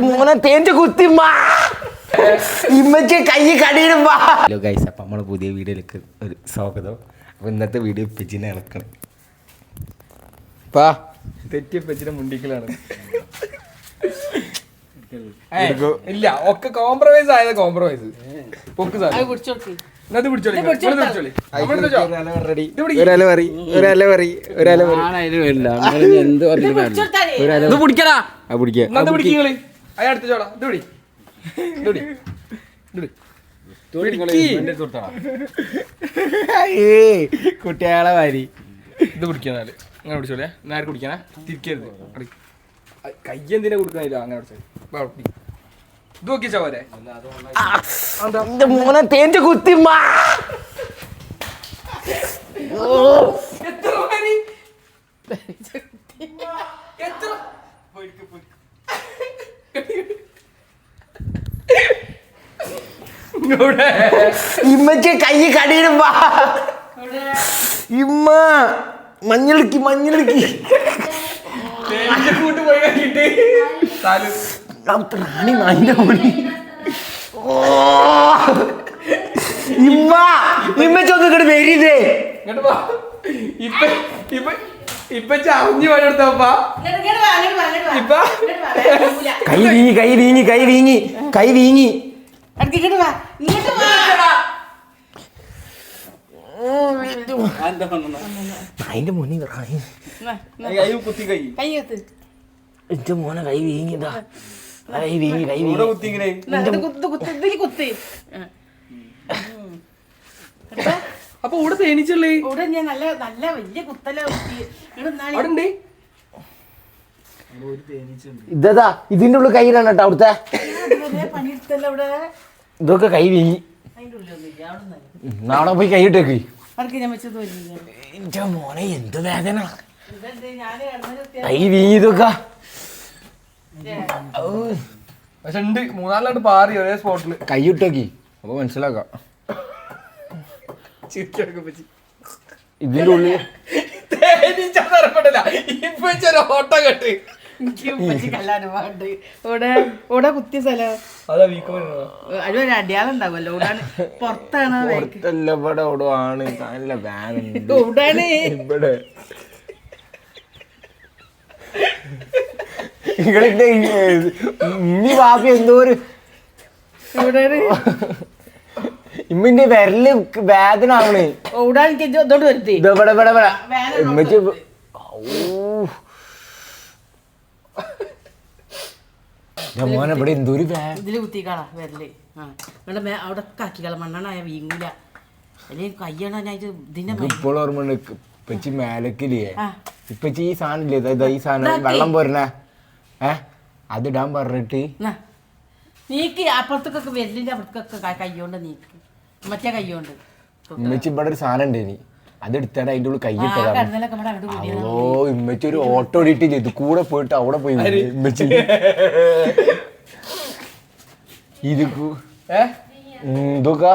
മോനെ തേന്റെ കുത്തിമ്മ ഇമ്മച്ചി കൈ കടിയിടുമ്പോ. ഹലോ ഗൈസ്, അപ്പം നമ്മളെ പുതിയ വീഡിയോയിലേക്ക് ഒരു സ്വാഗതം. അപ്പോൾ ഇന്നത്തെ വീഡിയോ പെച്ചിനെ ഇളക്കണം. തെറ്റിയ പെച്ചിനെ മുണ്ടിക്കലാണ്. ഇല്ല, ഒക്കെ കോംപ്രമൈസ് ആയത്. കോംപ്രമൈസ് പൊക്ക് സാധനം പിടിച്ചോളി. കുട്ടികളെ വാരി ഇത് പിടിക്കാനാല് അങ്ങനെ പിടിച്ചോളേ. നേരെ കുടിക്കാനാ, തിരിക്കരുത്. കയ്യെന്തിനാ കൊടുക്കാനില്ല, അങ്ങനെ പിടിച്ചോ. ഇത് നോക്കി ചവരെ മോനെ തേന്റെ കുത്തിമ്മ. ഇമ്മച്ചി കൈ കടിയിടുമ്പോ ഇമ്മ മഞ്ഞളിക്ക് റാണി നായിന്റെ മണി. ഇമ്മ ഇമ്മച്ചൊന്നും ഇങ്ങോട്ട് വരിതേ. ഇപ്പൊ ചാഞ്ഞു പണിയെടുത്തപ്പാ കൈ വീങ്ങി അതിന്റെ മുന്നിൽ എന്റെ മോനെ കൈ വീങ്ങിതാ. അപ്പൊ ഇവിടെ തേനീച്ചല്ലേ? ഇവിടെ ഞാൻ നല്ല നല്ല വലിയ കുത്തല ഇതാ ഇതിന്റെ ഉള്ളിൽ കൈയിലാണ് കേട്ടോ അവിടുത്തെ. പണിയെടുത്തല്ലോ ഇവിടെ. ഇതൊക്കെ കൈ വീങ്ങി. നാളെ പോയി കൈയിട്ടേക്ക്. എന്റെ മോനെ എന്ത് വേദന, കൈ വീങ്ങി ഇതൊക്കെ. പക്ഷെ ഉണ്ട്, മൂന്നാലാണ്ട് പാറി ഒരേ സ്പോട്ടില്. കൈ ഇട്ടോക്കി അപ്പൊ മനസ്സിലാക്കാം. ഇതിന്റെ ഉള്ളിൽ ഓട്ട കെട്ട് ഇവിടെ കുത്തിയ സ്ഥലം അതിലൊരു അടയാളം ഉണ്ടാവുമല്ലോ. ഇവിടാണ് പുറത്താണ് ഇവിടെ ആണ് ഇവിടാണ്. നിങ്ങളിന്റെ ഇമ്മി വാപ്പി എന്തോ ഒരു ഇമ്മിന്റെ വിരല് വേദന ആവണേ. ഇമ്മച്ചി മോനെ ഇവിടെ എന്തൊരു ഇതില് കുത്തിക്കാളാ വിരല്. അവിടെ കാക്കിക്കള മണ്ണായ വീങ്ങൂല. അല്ലെങ്കിൽ കയ്യാണ് ഇതിന്റെ ഇപ്പോൾ ഓർമ്മ ഇപ്പച്ചി മേലക്കില്ലേ, ഇപ്പച്ചി ഈ സാധനം ഇല്ലേ, ഈ സാധനം വെള്ളം പോരണേ അതിടാൻ പറഞ്ഞിട്ട് നീക്കി അപ്പുറത്തൊക്കെ വെല്ലിന്റെ അപ്പുറത്തൊക്കെ കയ്യോണ്ട് നീക്കി, മറ്റേ കയ്യോണ്ട്. ഇമ്മച്ചി ഇവിടെ ഒരു സാധനം ഉണ്ടേനി, അതെടുത്താണ്ട് അതിന്റെ ഉള്ളിൽ കൈയിട്ടതാണ്. ഓ ഇമ്മച്ചി ഒരു ഓട്ടോ ഓടിയിട്ടില്ല, ഇത് കൂടെ പോയിട്ട് അവിടെ പോയി ഇമ്മച്ചി ഇത് ഇതൊക്കെ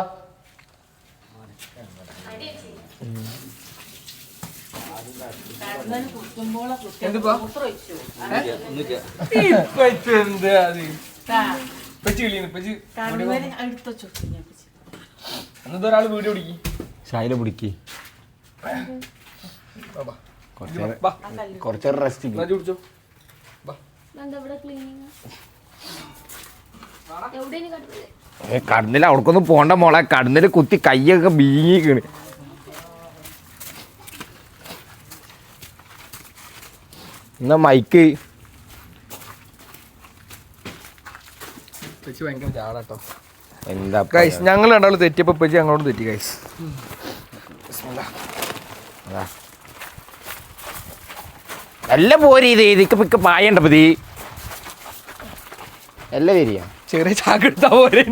ഒരാള് വീഡിയോ പിടിക്കും. ശൈല പിടിക്ക്, കുറച്ചേരം റെസ്റ്റ്. കടന്നില്ല അവിടക്കൊന്നും പോണ്ട മോളെ, കടന്നില് കുത്തി കയ്യൊക്കെ ബീങ്ങിക്കണ്. എന്നാ മൈക്ക് ഭയങ്കര ചാടാട്ടോ. എന്താ ഗൈസ്, ഞങ്ങൾ രണ്ടാളും തെറ്റിയപ്പോ പെച്ചി ഞങ്ങളോട് തെറ്റി ഗൈസ്. നല്ല പോരി ഇതിക്ക് പിക്ക് പായണ്ട പതി എല്ല വരിക ചെറിയ ചാക്കെടുത്താ പോരെ.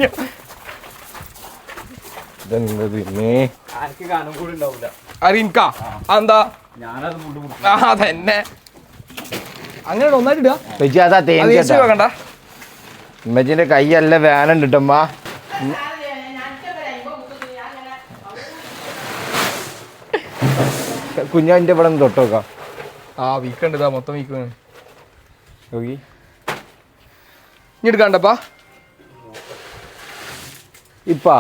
അറിയിക്കാ എന്താ അതന്നെ അങ്ങനെ ഒന്നായിട്ടിടുക. വേണ്ട, ഉമ്മച്ചിന്റെ കൈ നല്ല വേനം കിട്ടുമ്പ കുഞ്ഞാൻ്റെ ഇവിടെ നിന്ന് തൊട്ടോക്കാം. ആ വീക്കുണ്ട്, ഇതാ മൊത്തം വീക്കാണ്. നോക്കി ഇനി എടുക്കാണ്ടപ്പാ ഇപ്പാ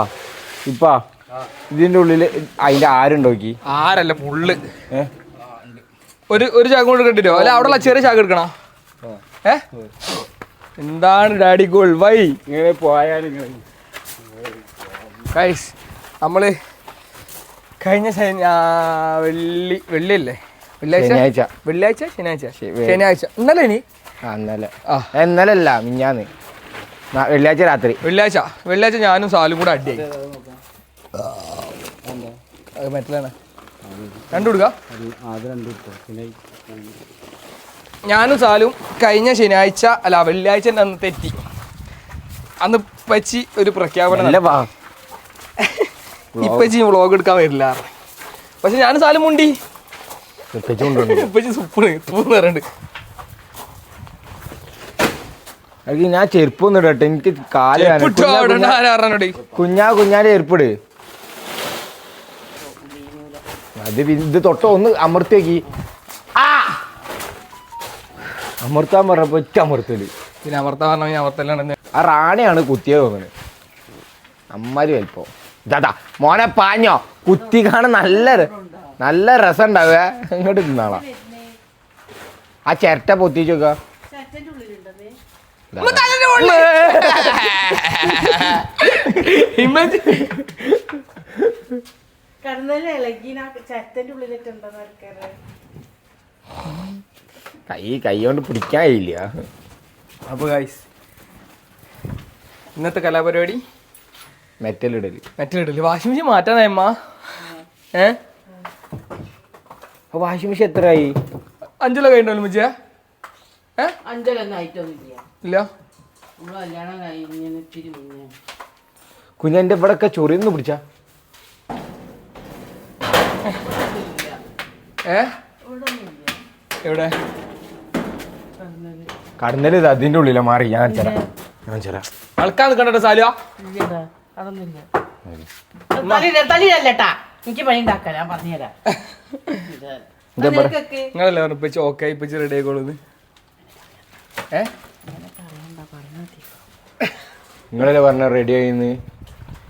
ഇതിന്റെ ഉള്ളില് അതിന്റെ ആരുണ്ടോ നോക്കി ആരല്ല പുള്ള് ഒരു ചാക്ക് കൊണ്ട് എടുക്കണ്ടോ അല്ല അവിടെ ചെറിയ ചാക്ക് എടുക്കണോ എന്താണ് ഡാഡി ഗോൾ വൈ ഇങ്ങനെ പോയാലും ഗൈസ് നമ്മള് കഴിഞ്ഞ വെള്ളിയല്ലേ വെള്ളിയാഴ്ച ശനിയാഴ്ച ഇന്നലെ ഇനി ഇന്നലെ അല്ല മിഞ്ഞാന്ന് വെള്ളിയാഴ്ച രാത്രി വെള്ളിയാഴ്ച ഞാനും സാലും കൂടെ അടിയായി മറ്റുള്ളതാണ് രണ്ടു കൊടുക്ക ഞാനും സാലും കഴിഞ്ഞ ശനിയാഴ്ച അല്ല വെള്ളിയാഴ്ച അന്ന് തെറ്റി അന്ന് പച്ചി ഒരു പ്രഖ്യാപനം ഇപ്പച്ചി വ്ളോഗ് എടുക്കാൻ വരില്ല പക്ഷെ ഞാനും സാലും മുണ്ടി ഇപ്പച്ചി സൂപ്പർ പറയുന്നുണ്ട് ഞാൻ ചെരുപ്പൊന്നും ഇടട്ടെ എനിക്ക് കാല് കുഞ്ഞാന്റെ ചെരുപ്പിട് അത് ഇത് തൊട്ടോ ഒന്ന് അമർത്തി നോക്കി അമർത്താൻ പറഞ്ഞപ്പോ അമർത്തല് പിന്നെ അമർത്താൻ പറഞ്ഞ അമർത്തലാണ് ആ റാണിയാണ് കുത്തിയത് തോന്നുന്നത് അമ്മാരി വലിപ്പോ ഇതാ മോനെ പാഞ്ഞോ കുത്തി കാണാൻ നല്ല രസം ഉണ്ടാവുക ഇങ്ങോട്ട് തിന്നാളാ ആ ചിരട്ട പൊത്തിച്ച് നോക്ക കൈ കൊണ്ട് പിടിക്കാൻ കഴിയില്ല. അപ്പോൾ ഗൈസ് ഇന്നത്തെ കലാപരിപാടി മെറ്റലിടല് വാഷിംഗ് മെഷീൻ മാറ്റാനായമ്മ. വാഷിംഗ് മെഷീൻ എത്രയായി? 5 കൊല്ലം കഴിഞ്ഞല്ലോ മിച്ച? 5 കൊല്ലം ആയിട്ടൊന്നുമില്ല. ഇല്ല കല്യാണം കഴിഞ്ഞിട്ട് കുഞ്ഞിന്റെ ഇവിടെ ഒക്കെ ചൊറിയൊന്ന് പിടിച്ച എവിടെ കടന്നല് ഇത് അതിന്റെ ഉള്ളിലാ മാറി. ഞാൻ അളക്കാൻ നിൽക്കണ്ടോ സാലിയ? തലയിലല്ലട്ടാ എനിക്ക് പണി ഉണ്ടാക്കാം, ഞാൻ പറഞ്ഞുതരാം. നിങ്ങളല്ലേ പറഞ്ഞു ഇപ്പച്ചി ഓക്കെ ഇപ്പച്ചി റെഡി ആയിക്കോളൂന്ന്. നിങ്ങളല്ലേ പറഞ്ഞ റെഡി ആയിന്ന്?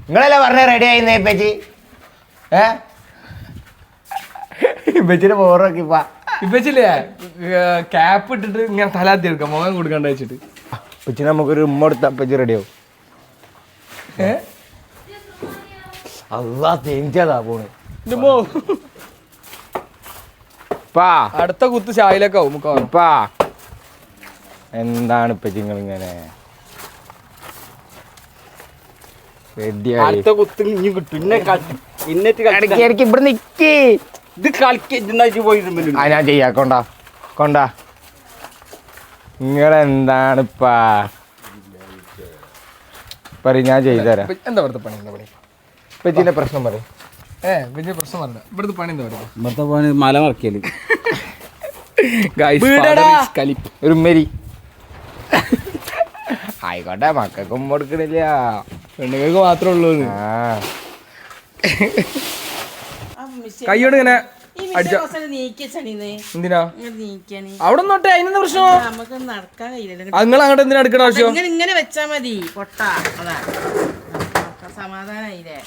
നിങ്ങളല്ലേ പറഞ്ഞ റെഡി ആയിന്ന് ഇപ്പച്ചി? ഇപ്പച്ചിന്റെ പോറൊക്കെ ഇപ്പച്ചില്ലേ ക്യാപ്പ് ഇട്ടിട്ട് ഇങ്ങനെ തലാത്തി എടുക്കാം മുഖം കൊടുക്കണ്ട വെച്ചിട്ട്. ഇപ്പച്ചി നമുക്കൊരു ഉമ്മ എടുത്ത ഇപ്പച്ചി റെഡിയാവും. അള്ളാ തേഞ്ചതാ പോണ്. അടുത്ത കുത്ത് ചായയിലൊക്കെ ആവും മുക്കാവും. എന്താണ് ഇപ്പച്ചി നിങ്ങൾ ഇങ്ങനെ അടുത്ത കുത്ത് ഇനി കിട്ടും. ഇടയ്ക്ക് ഇവിടെ നിക്ക്. ഇത് കളിക്ക് പോയിരുന്നു. ഞാൻ ചെയ്യാ കൊണ്ടാ നിങ്ങളെന്താണിപ്പാ പറയും, ഞാൻ ചെയ്തുതരാം. എന്താ ഇവിടുത്തെ പണി? എന്താ പണി? ഇപ്പച്ചിന്റെ പ്രശ്നം പറയും. വലിയ പ്രശ്നം പറഞ്ഞ ഇവിടുത്തെ പണി എന്താ പറയുക? ഇവിടുത്തെ പണി മല മറക്കല്. ഒരു ഉമ്മരി ആയിക്കോട്ടെ, മക്കൾക്കും കൊടുക്കണില്ല, പെണ്ണുങ്ങൾക്ക് മാത്രമേ ഉള്ളൂ. കൈയോട് ഇങ്ങനെ എന്തിനാ അവിടെ നോട്ടെ? അതിനെന്താ പ്രശ്നം? നിങ്ങൾ അങ്ങോട്ട് എന്തിനാ എടുക്കണ ആവശ്യം? ഇങ്ങനെ വെച്ചാ മതി. സമാധാനായില്ലേ?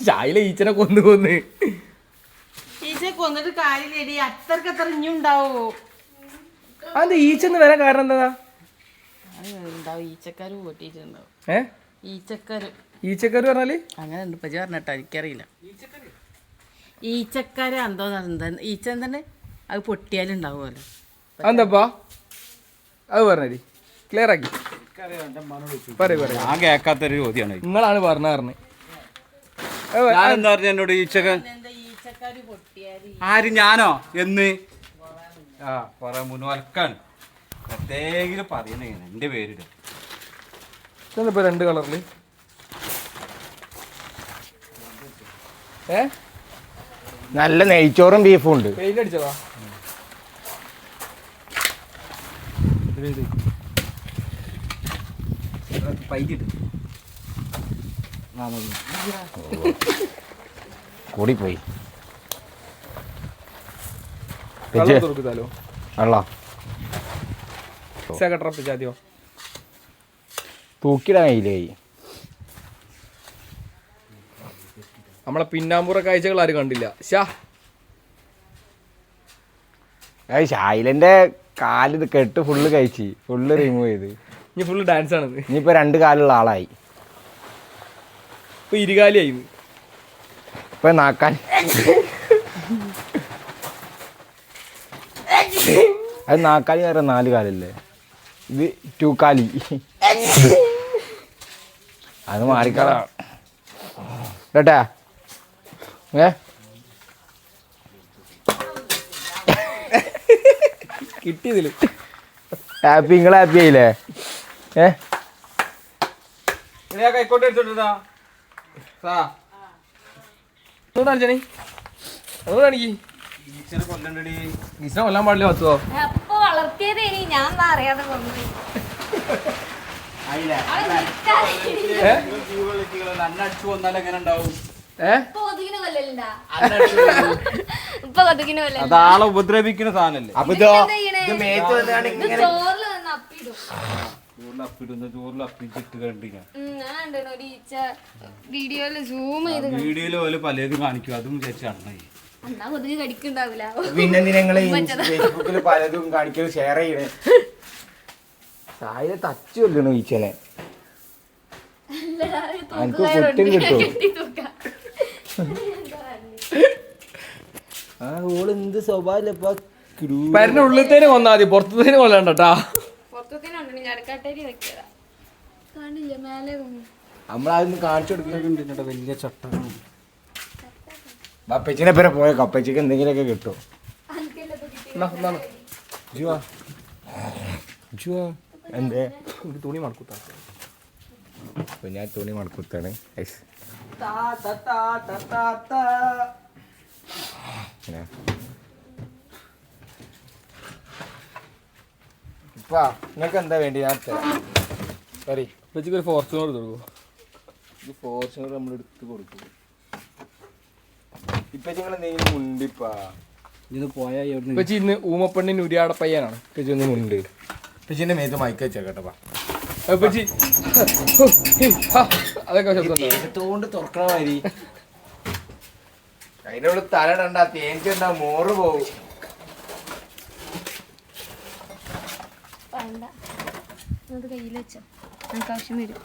ചായയിലെ ഈച്ചനെ കൊന്ന് ഈച്ചനെ കൊന്നിട്ട് കാര്യമില്ലേടി, അത്രക്കത്ര ഇഞ്ഞുണ്ടാവോ? അത് ഈച്ചന്ന് വരാൻ കാരണം എന്താ? ഉണ്ടാവും, ഈച്ചക്കാര് കൂട്ടിയിട്ടുണ്ടാവും. ഈച്ചക്കാര് പറഞ്ഞാല് അങ്ങനെ ഉണ്ട് പറ്റി പറഞ്ഞിട്ടോ, എനിക്കറിയില്ല. ഈച്ചക്കാര് എന്തോ ഈച്ച തന്നെ അത് പൊട്ടിയാലുണ്ടാവുമല്ലോ. എന്താപ്പാ അത് പറഞ്ഞേ, ക്ലിയർ ആക്കി ഞാൻ കേൾക്കാത്തൊരു ചോദ്യമാണ്. നിങ്ങളാണ് പറഞ്ഞ എന്താ പറഞ്ഞ എന്നോട് ഈച്ചക്കൻ? ആര്? ഞാനോ? എന്ന് മുൻവൽക്കാണ് പ്രത്യേകം പറയണേ എന്റെ പേരിട. ഇപ്പൊ 2 കളറില് നല്ല നെയ്ച്ചോറും ബീഫും ഉണ്ട്. പെയിന്റ് അടിച്ചതാ? കൂടിപ്പോയി. വെള്ളം തുറക്കുതാലോ? വെള്ളം സെക്കട്ടറപ്പിച്ചാദ്യോ തൂക്കിയിടാൻ കയ്യിലായി. നമ്മളെ പിന്നാമ്പുറ കാഴ്ചകൾ ആരും കണ്ടില്ല. ഷായിലന്റെ കാല് കെട്ട് ഫുള്ള് കഴിച്ച് ഫുള്ള് റിമൂവ് ചെയ്ത്. ഇനി ഫുള്ള് ഡാൻസ് ആണിത്. ഇനിയിപ്പോ 2 കാലുള്ള ആളായി. ഇപ്പൊ ഇരുകാലിയായി. ഇപ്പൊ നാക്കാൻ അത് നാക്കാലി വേറെ 4 കാലല്ലേ, ഇത് 2 കാലി. അത് മാറിക്കളാ കേട്ടാ. കിട്ടിയതില് ഹാപ്പി, നിങ്ങൾ ഹാപ്പി ആയില്ലേ? കൈക്കോട്ട് എടുത്തോട്ടാ കാണിച്ചണി, അത് കാണിക്ക്. ഈച്ചനെ കൊല്ലണ്ടടി. ഈശ്വരൻ കൊല്ലാൻ പാടില്ല. പത്തുവോ അപ്പൊ വളർത്തിയത് ഇനി ഞാൻ അറിയാതെ കൊണ്ടുപോയി. അന്നടിച്ചു വന്നാൽ എങ്ങനെ ഉണ്ടാവും? ഇപ്പൊ കൊതുകിന് കൊല്ലലുണ്ടാ? ഇപ്പൊ കൊതുകിന് കൊല്ലലുണ്ടാ? അത് ആളെ ഉപദ്രവിക്കുന്ന സാധനല്ലേ. അപ്പൊ ഇത് ചോറില് വന്ന് അപ്പിടും. ചോറിൽ അപ്പിച്ചിട്ട് കണ്ടില്ല. ഞാൻ കണ്ടു ഒരു ഈച്ച വീഡിയോയില് സൂം ചെയ്ത് വീഡിയോയിൽ പോലെ പലതും കാണിക്കും, അതും ചേച്ചാണ്. എന്നാ കൊതുക് കടിക്കുണ്ടാവില്ല. പിന്നെ നിങ്ങൾ ഫേസ്ബുക്കിൽ പലതും കാണിക്കലും ഷെയർ ചെയ്യണേ. സായ തച്ചു കൊല്ലണു ഈച്ചനെ. എനിക്ക് കുറ്റം കിട്ടും. ആ ഓള് എന്ത് സ്വഭാവം പരന്റെ ഉള്ളിലത്തേന് കൊന്നാ മതി, പുറത്തേന് കൊല്ലണ്ടാ. പുറത്തേനുണ്ട് ചടക്കാട്ടേരി വെക്കതാ. കാണില്ല മേലെ നമ്മളതൊന്ന് കാണിച്ചു കൊടുക്കുന്നുണ്ട്. വലിയ ചട്ടം അപ്പച്ചിനെ പേരെ പോയ അപ്പച്ചിക്ക് എന്തെങ്കിലുമൊക്കെ കിട്ടും. എന്തേ തുണി മടക്കൂത്താ. ഞാൻ തുണി മടക്കുത്താണ്. ഇപ്പാ നിങ്ങൾക്ക് എന്താ വേണ്ടി? ഞാൻ പറയും. ഒരു ഫോർച്യൂണർ കൊടുക്കും. ഇത് ഫോർച്യൂണർ നമ്മൾ എടുത്ത് കൊടുക്കും. ഇപ്പൊ നിങ്ങൾ എന്തെങ്കിലും മുണ്ടിപ്പാ ഇത് പോയാ ഇപ്പൊ ഇന്ന് ഊമപ്പെണ്ണിന് ഉരിയാട പയ്യനാണ്. ഇപ്പൊ ഒന്ന് മുണ്ട്. ഇപ്പച്ചിന്റെ മേത്ത് മയക്ക വെച്ചാ കേട്ടപ്പാ. അതൊക്കെ ശബ്ദം തോണ്ട് തുറക്കണ മാതിരി അതിൻ്റെ ഉള്ളിൽ തലടണ്ട, തേഞ്ചണ്ട, മോറ് പോവും. കയ്യിൽ വെച്ചോ, നമുക്ക് ആവശ്യം വരും.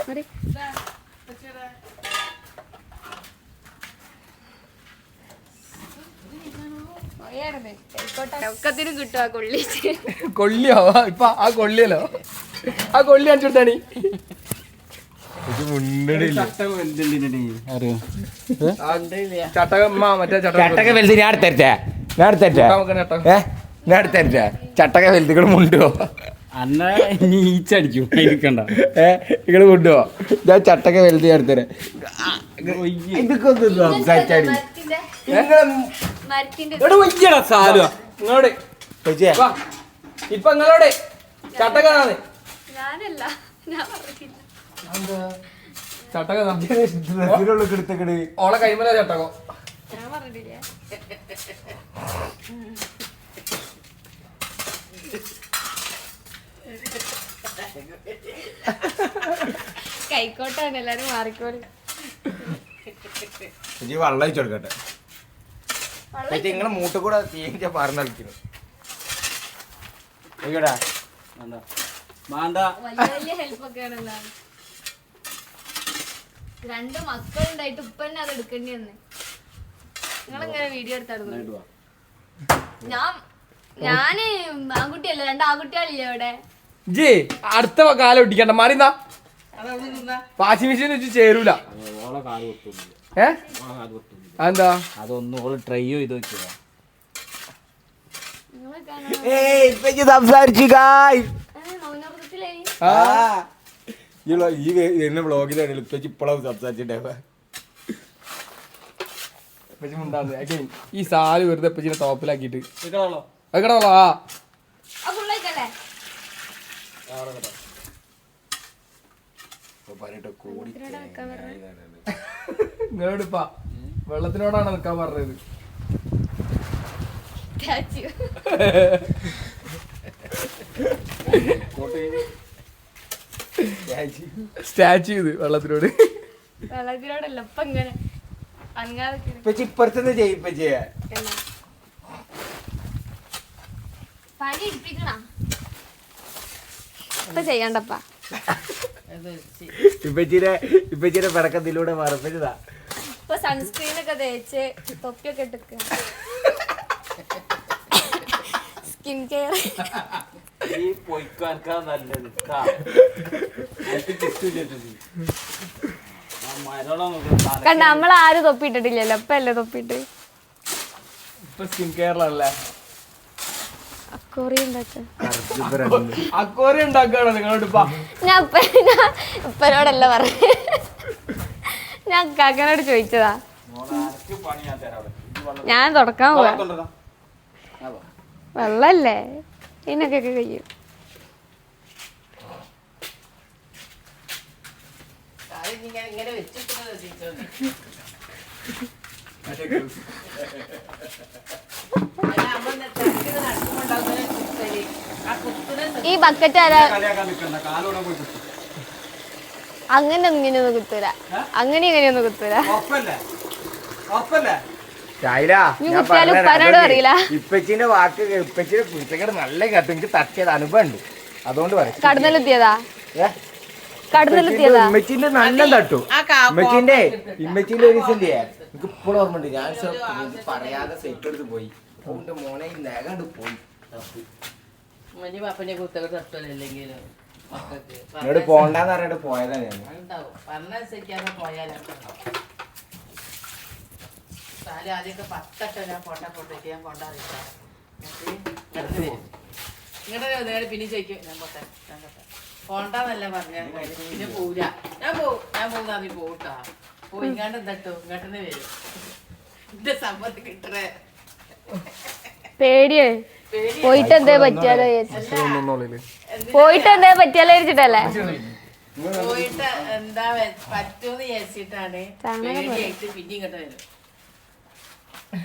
ഒക്കത്തിനും കിട്ടും ആ കൊള്ളി. കൊള്ളിയോ? ഇപ്പൊ ആ കൊള്ളിയല്ലോ, ആ കൊള്ളി കാണിച്ചെടുത്താണ്. ചട്ടക മറ്റേ ചട്ടക വലുത് ഞാൻ എടുത്തരട്ടെ, ഞാൻ എടുത്തരട്ടെ, ഞാൻ എടുത്തരട്ടെ. ചട്ടക വലുതുകൾ മുണ്ടുവോ? അന്ന നീച്ചടിക്കും എടുക്കണ്ട. നിങ്ങൾ കൊണ്ടുപോ. ഞാൻ ചട്ടക വലുത് ഞാൻ എടുത്തരാം. ഇതൊക്കെ ഒന്ന് സംസാരിച്ചാടി. നിങ്ങളോട് ഇപ്പൊ നിങ്ങളോട് ചട്ടകാണ്. ഞാനല്ല, ഞാൻ പറഞ്ഞില്ല. ചട്ടക എടുത്തക്കട് ഓളെ കൈമല ചട്ടകോ. ഞാൻ പറഞ്ഞിട്ടില്ല. കൈക്കോട്ടാണ്, എല്ലാരും മാറിക്കോളി. വെള്ളം ഒഴിച്ചു കൊടുക്കട്ടെ. നിങ്ങളെ മൂട്ട് കൂടെ തീറ്റ പറഞ്ഞു കളിക്കുന്നു. വലിയ വലിയ ഹെൽപ്പ് ഒക്കെ ആണല്ലോ. 2 മക്കളുണ്ടായിട്ട് ഉപ്പന്നെ അത് എടുക്കേണ്ടി വന്നേ. നിങ്ങളിങ്ങനെ വീഡിയോ എടുത്തെടുക്കുന്നു. ഞാന് ആൺകുട്ടിയല്ലേ, 2 ആൺകുട്ടികളില്ലേ അവിടെ. ജി അടുത്ത കാലം ഒട്ടിക്കണ്ട, മാറിന്നാ. വാഷിംഗ് മെഷീൻ വെച്ച് ചേരൂല. അതെന്താ? അതൊന്നും ഓള് ട്രൈ ചെയ്ത് നോക്കിയാ. സംസാരിച്ചു മൗനവ്രതത്തിലായി. ഈ വരുന്ന ബ്ലോഗിലാണ് ഇപ്പോഴും സംസാരിച്ചിട്ടേ. ഈ സാല് വെറുതെ ഇപ്പച്ചിനെ ടോപ്പിലാക്കിട്ട് നിങ്ങളോടിപ്പാ വെള്ളത്തിനോടാണ് നിൽക്കാൻ പറഞ്ഞത്. സ്റ്റാച്ചു ചെയ്ത് വെള്ളത്തിനോട്. വെള്ളത്തിനോടല്ല ഇപ്പൊ ഇങ്ങനെ അനങ്ങാതെ ഇപ്പച്ചി ഇപ്പുറത്തുനിന്ന് ചെയ്യിപ്പച്ചിയെ പനി ഇടിപ്പിക്കണ ഇപ്പൊ ചെയ്യണ്ടപ്പാ. ഇപ്പച്ചിയുടെ പിടക്കത്തിലൂടെ മറപ്പിച്ചതാ. ഇപ്പൊ സൺസ്ക്രീൻ ഒക്കെ തേച്ച് തൊപ്പിയൊക്കെ ഇട്ടിക്ക. സ്കിൻ കെയർ ഈ പൊയ്ക്കാർക്കാ നല്ലത് കണ്ട നമ്മളാരും തൊപ്പിയിട്ടിട്ടില്ലല്ലോ. ഇപ്പൊ അല്ലേ തൊപ്പിയിട്ട്. ഇപ്പൊ സ്കിൻ കെയറിലല്ലേ അക്കോറി ഉണ്ടാക്ക. അക്കോറി ഉണ്ടാക്കുകയാണോ നിങ്ങളോട്? ഞാൻ ഇപ്പനോടല്ല പറഞ്ഞ, ഞാൻ കാക്കനോട് ചോദിച്ചതാ. ഞാൻ തുടക്കാൻ പോവാ. വെള്ളല്ലേ ഇതിനൊക്കെ കഴിയും. ഇങ്ങനെ വെച്ചിട്ട് ഈ ബക്കറ്റ് ആരാ? അങ്ങനെ ഇങ്ങനെയൊന്നും കുത്തൂല, അങ്ങനെ ഇങ്ങനെയൊന്നും കുത്തൂല. ഉപ്പാനോട് അറിയില്ല. ഇപ്പച്ചിന്റെ വാക്ക് ഇപ്പച്ചിന്റെ കുരുത്തക്കേട് നല്ല കേട്ടു. എനിക്ക് തട്ടിയത് അനുഭവം ഉണ്ട്, അതുകൊണ്ട് പറയാം. കടന്നലെത്തിയതാ, കടന്നലെത്തിയതാ. ഇമ്മച്ചിന്റെ നല്ല തട്ടു. ഇമ്മച്ചിന്റെ ഒരു ദിവസം എനിക്ക് ഇപ്പോഴും ഓർമ്മ ഉണ്ട്. ഞാൻ പറയാതെ സൈക്കിൾ എടുത്ത് പോയി. അതുകൊണ്ട് മോനെ നേകാണ്ട് പോയി. പാപ്പനെ കുത്തകൾ തട്ടലെങ്കിലും എന്നോട് പോണ്ടെന്ന് പറഞ്ഞിട്ട് പോയതാ ഞാൻ. പറഞ്ഞനുസരിക്കാതെ പോയാലും ആദ്യമൊക്കെ 10 ഞാൻ പൊട്ടേക്ക് ഞാൻ കൊണ്ടാതിരിക്കാം. ഇങ്ങോട്ട് നേരെ പിന്നെ ചോദിക്കും ഞാൻ പോട്ടെ പോണ്ടെന്നല്ല പറഞ്ഞാൽ പിന്നെ പോവില്ല. ഞാൻ പോകുന്ന നീ പോട്ടാ പോയി ഇങ്ങാണ്ട് തട്ടോ ഇങ്ങോട്ടന്നെ വരും. എന്റെ സമ്മതി കിട്ടറേ പേടിയേ. പോയിട്ട് എന്തേ പറ്റിയാലോ വിചാരിച്ചിട്ടല്ലേ. പോയിട്ട് എന്താ പറ്റൂന്ന് വിചാരിച്ചിട്ടാണ് പേടിയായിട്ട് പിന്നെ ഇങ്ങോട്ട് വരും.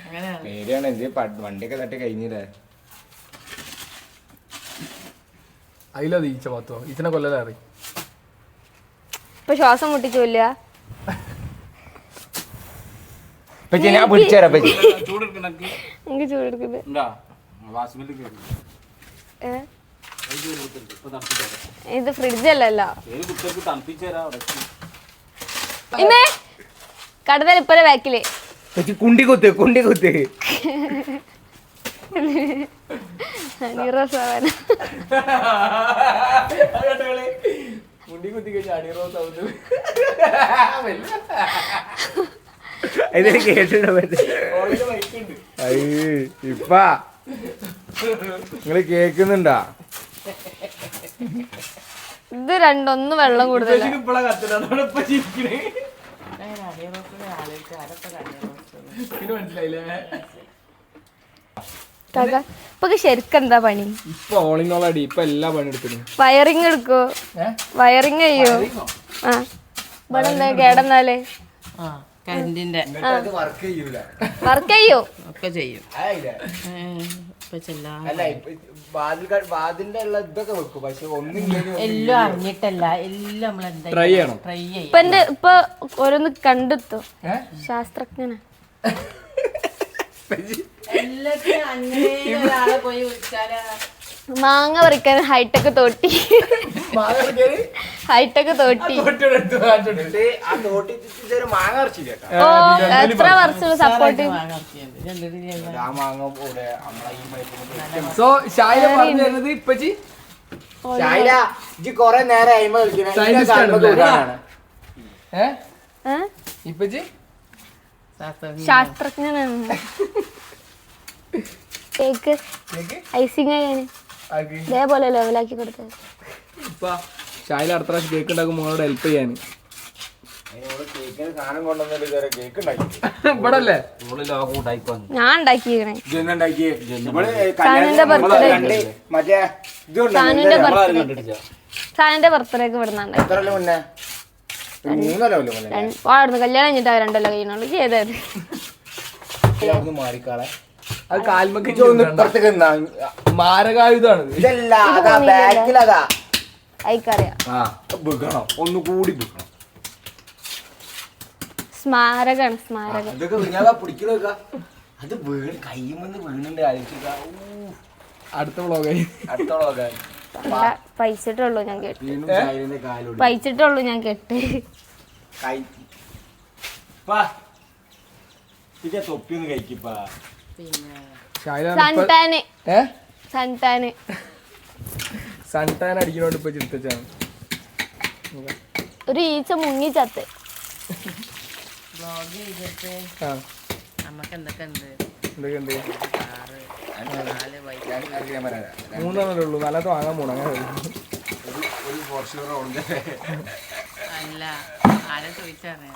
അങ്ങനെയാണ് പേടിയാണ്. എന്ത് വണ്ടിയൊക്കെ തട്ടി കഴിഞ്ഞില്ലേ. അതിലാ ഈച്ച പത്തോ ഈച്ചനെ കൊല്ലലാറി. ഇപ്പൊ ശ്വാസം മുട്ടിച്ചില്ല. ഞാൻ പിടിച്ചേരാ എനിക്ക് ചൂടെടുക്കുന്നത്. ഇത് ഫ്രിഡ്ജല്ലല്ലോ. ഇമ്മേ കടന്നൽ ഇപ്പഴ ബാക്കില് കുണ്ടി കുത്ത് ഇപ്പ നിങ്ങള് കേക്കുന്നുണ്ടാ? ഇത് രണ്ടൊന്ന് വെള്ളം കൂടുതൽ. ഇപ്പൊ ശരിക്കും എന്താ പണി? ഇപ്പൊ ഓളിനോളടി ഇപ്പൊ എല്ലാ പണി എടുക്കുന്നു. വയറിങ് എടുക്കോ? വയറിങ് ചെയ്യോ? ആ ഇവിടെ എന്താ കേടന്നാലേ കറന്റിന്റെ വർക്ക് ചെയ്യൂല. വർക്ക് ചെയ്യോ? ഒക്കെ ചെയ്യും. വാതിന്റെ ഉള്ള ഇതൊക്കെ വെക്കും. പക്ഷെ ഒന്നും എല്ലാം അറിഞ്ഞിട്ടല്ല, എല്ലാം നമ്മളെന്താ ട്രൈ ചെയ്യണം. ഇപ്പൊ ഓരോന്ന് കണ്ടെത്തോ ശാസ്ത്രജ്ഞനാ. എല്ലാത്തിനും അങ്ങനെ ഒരാളെ പോയി വിളിച്ചാലാ. മാങ്ങ പറിക്കാൻ ഹൈടെക് തോട്ടി. ഹൈടെക് തോട്ടി. ഓ എത്ര വർഷം സപ്പോർട്ട്. സോ ഷായില പറഞ്ഞു തരുന്നത് ഇപ്പച്ചി കൊറേ നേരം ഇപ്പച്ചി ശാസ്ത്രജ്ഞനാണ്. കേക്ക് ഐസിങ് ആയാന് ഇതേപോലെ ലെവലാക്കി കൊടുത്തത്. ഇപ്പൊ ഷായില അടുത്ത പ്രാവശ്യം കേക്ക് ഉണ്ടാക്കും മോളോട് ഹെൽപ്പ് ചെയ്യാന്. ഇവിടെ അല്ലേ ഞാൻ ഉണ്ടാക്കിയിരിക്കണേ. സാനിന്റെ ബർത്ത്ഡേക്ക് ഇവിടെ നിന്നുണ്ടായിരുന്നു. കല്യാണം കഴിഞ്ഞിട്ട് 2 കൊല്ലം കഴിയുന്നുള്ളൂ. ചെയ്തത് അത് കാൽമക്ക് മാരകായുധാണ്. അയക്കറിയാം. ആ ബിക്കണം ഒന്നുകൂടി ബിക്കണം. സ്മാരകാണ് സ്മാരകം. ഇതൊക്കെ വിഞ്ഞാ പിടിക്കണ അത് വീണ് കയ്യുമെന്ന് വീണിന്റെ അഴിച്ചിട്ട് അടുത്ത വ്ളോഗായി. അടുത്ത വ്ളോഗായി. പൈച്ചിട്ടുള്ളൂ ഞാൻ കേട്ട്. വീണ്ടും ഷൈലിന്റെ കാലോടി പൈച്ചിട്ടുള്ളൂ ഞാൻ കേട്ട്. കൈ പിന്നെ തൊപ്പിയൊന്ന് കഴിക്കിപ്പാ. പിന്നെ സൺടാന് സൺടാന് സൺടാൻ അടിക്കുന്നോണ്ട് ഇപ്പൊ ചിരിച്ചാണ്. ഒരു ഈച്ച മുങ്ങി ചത്ത്. വ്ളോഗ് ചെയ്തിട്ട് ആ നമുക്ക് എന്തൊക്കെ ഉണ്ട്? എന്തൊക്കെയുണ്ട്? 6 4 ബൈക്ക്. 3 ഉള്ളൂ. നല്ലത് വാങ്ങാൻ പോണം. അങ്ങനെ ഒരു ഫോർച്യൂണർ ഉണ്ട്. അല്ല ആരെ ചോദിച്ചാണ്?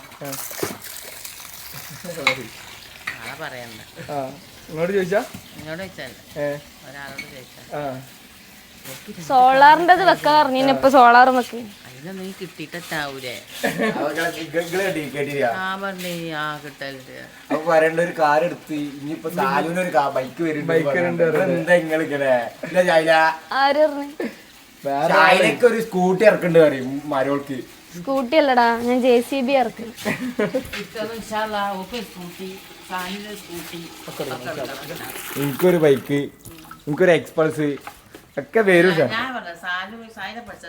ആളെ പറയണ്ട. ആ നിങ്ങളോട് ചോദിച്ചാ? നിന്നോട് ചോദിച്ചല്ല, ഒരാളോട് ചോദിച്ചാ. ആ സോളാറിന്റെ വെക്കാൻ പറഞ്ഞു. ഇപ്പൊ സോളാർ വെക്ക്. അതിനൊന്നും നീ കിട്ടിയിട്ടാവൂലേ? കേട്ടില്ല. ആ പറഞ്ഞേ ആ കിട്ടലുണ്ട്. അപ്പൊ വരേണ്ട ഒരു കാർ എടുത്ത് ഇനിയിപ്പോ സാലൂനൊരു ബൈക്ക് വരുന്നുണ്ട്. എന്താ നിങ്ങളിങ്ങനെ ആര് പറഞ്ഞു? അതിനൊക്കെ ഒരു സ്കൂട്ടി ഇറക്കണ്ട് പറയും മരോൾക്ക്. സ്കൂട്ടി അല്ലടാ, ഞാൻ JCB ഇറക്കും. എനിക്കൊരു ബൈക്ക്, എനിക്കൊരു എക്സ്പൾസ് ഒക്കെ വരും. ഞാൻ പറഞ്ഞു സായിനെ പഠിച്ച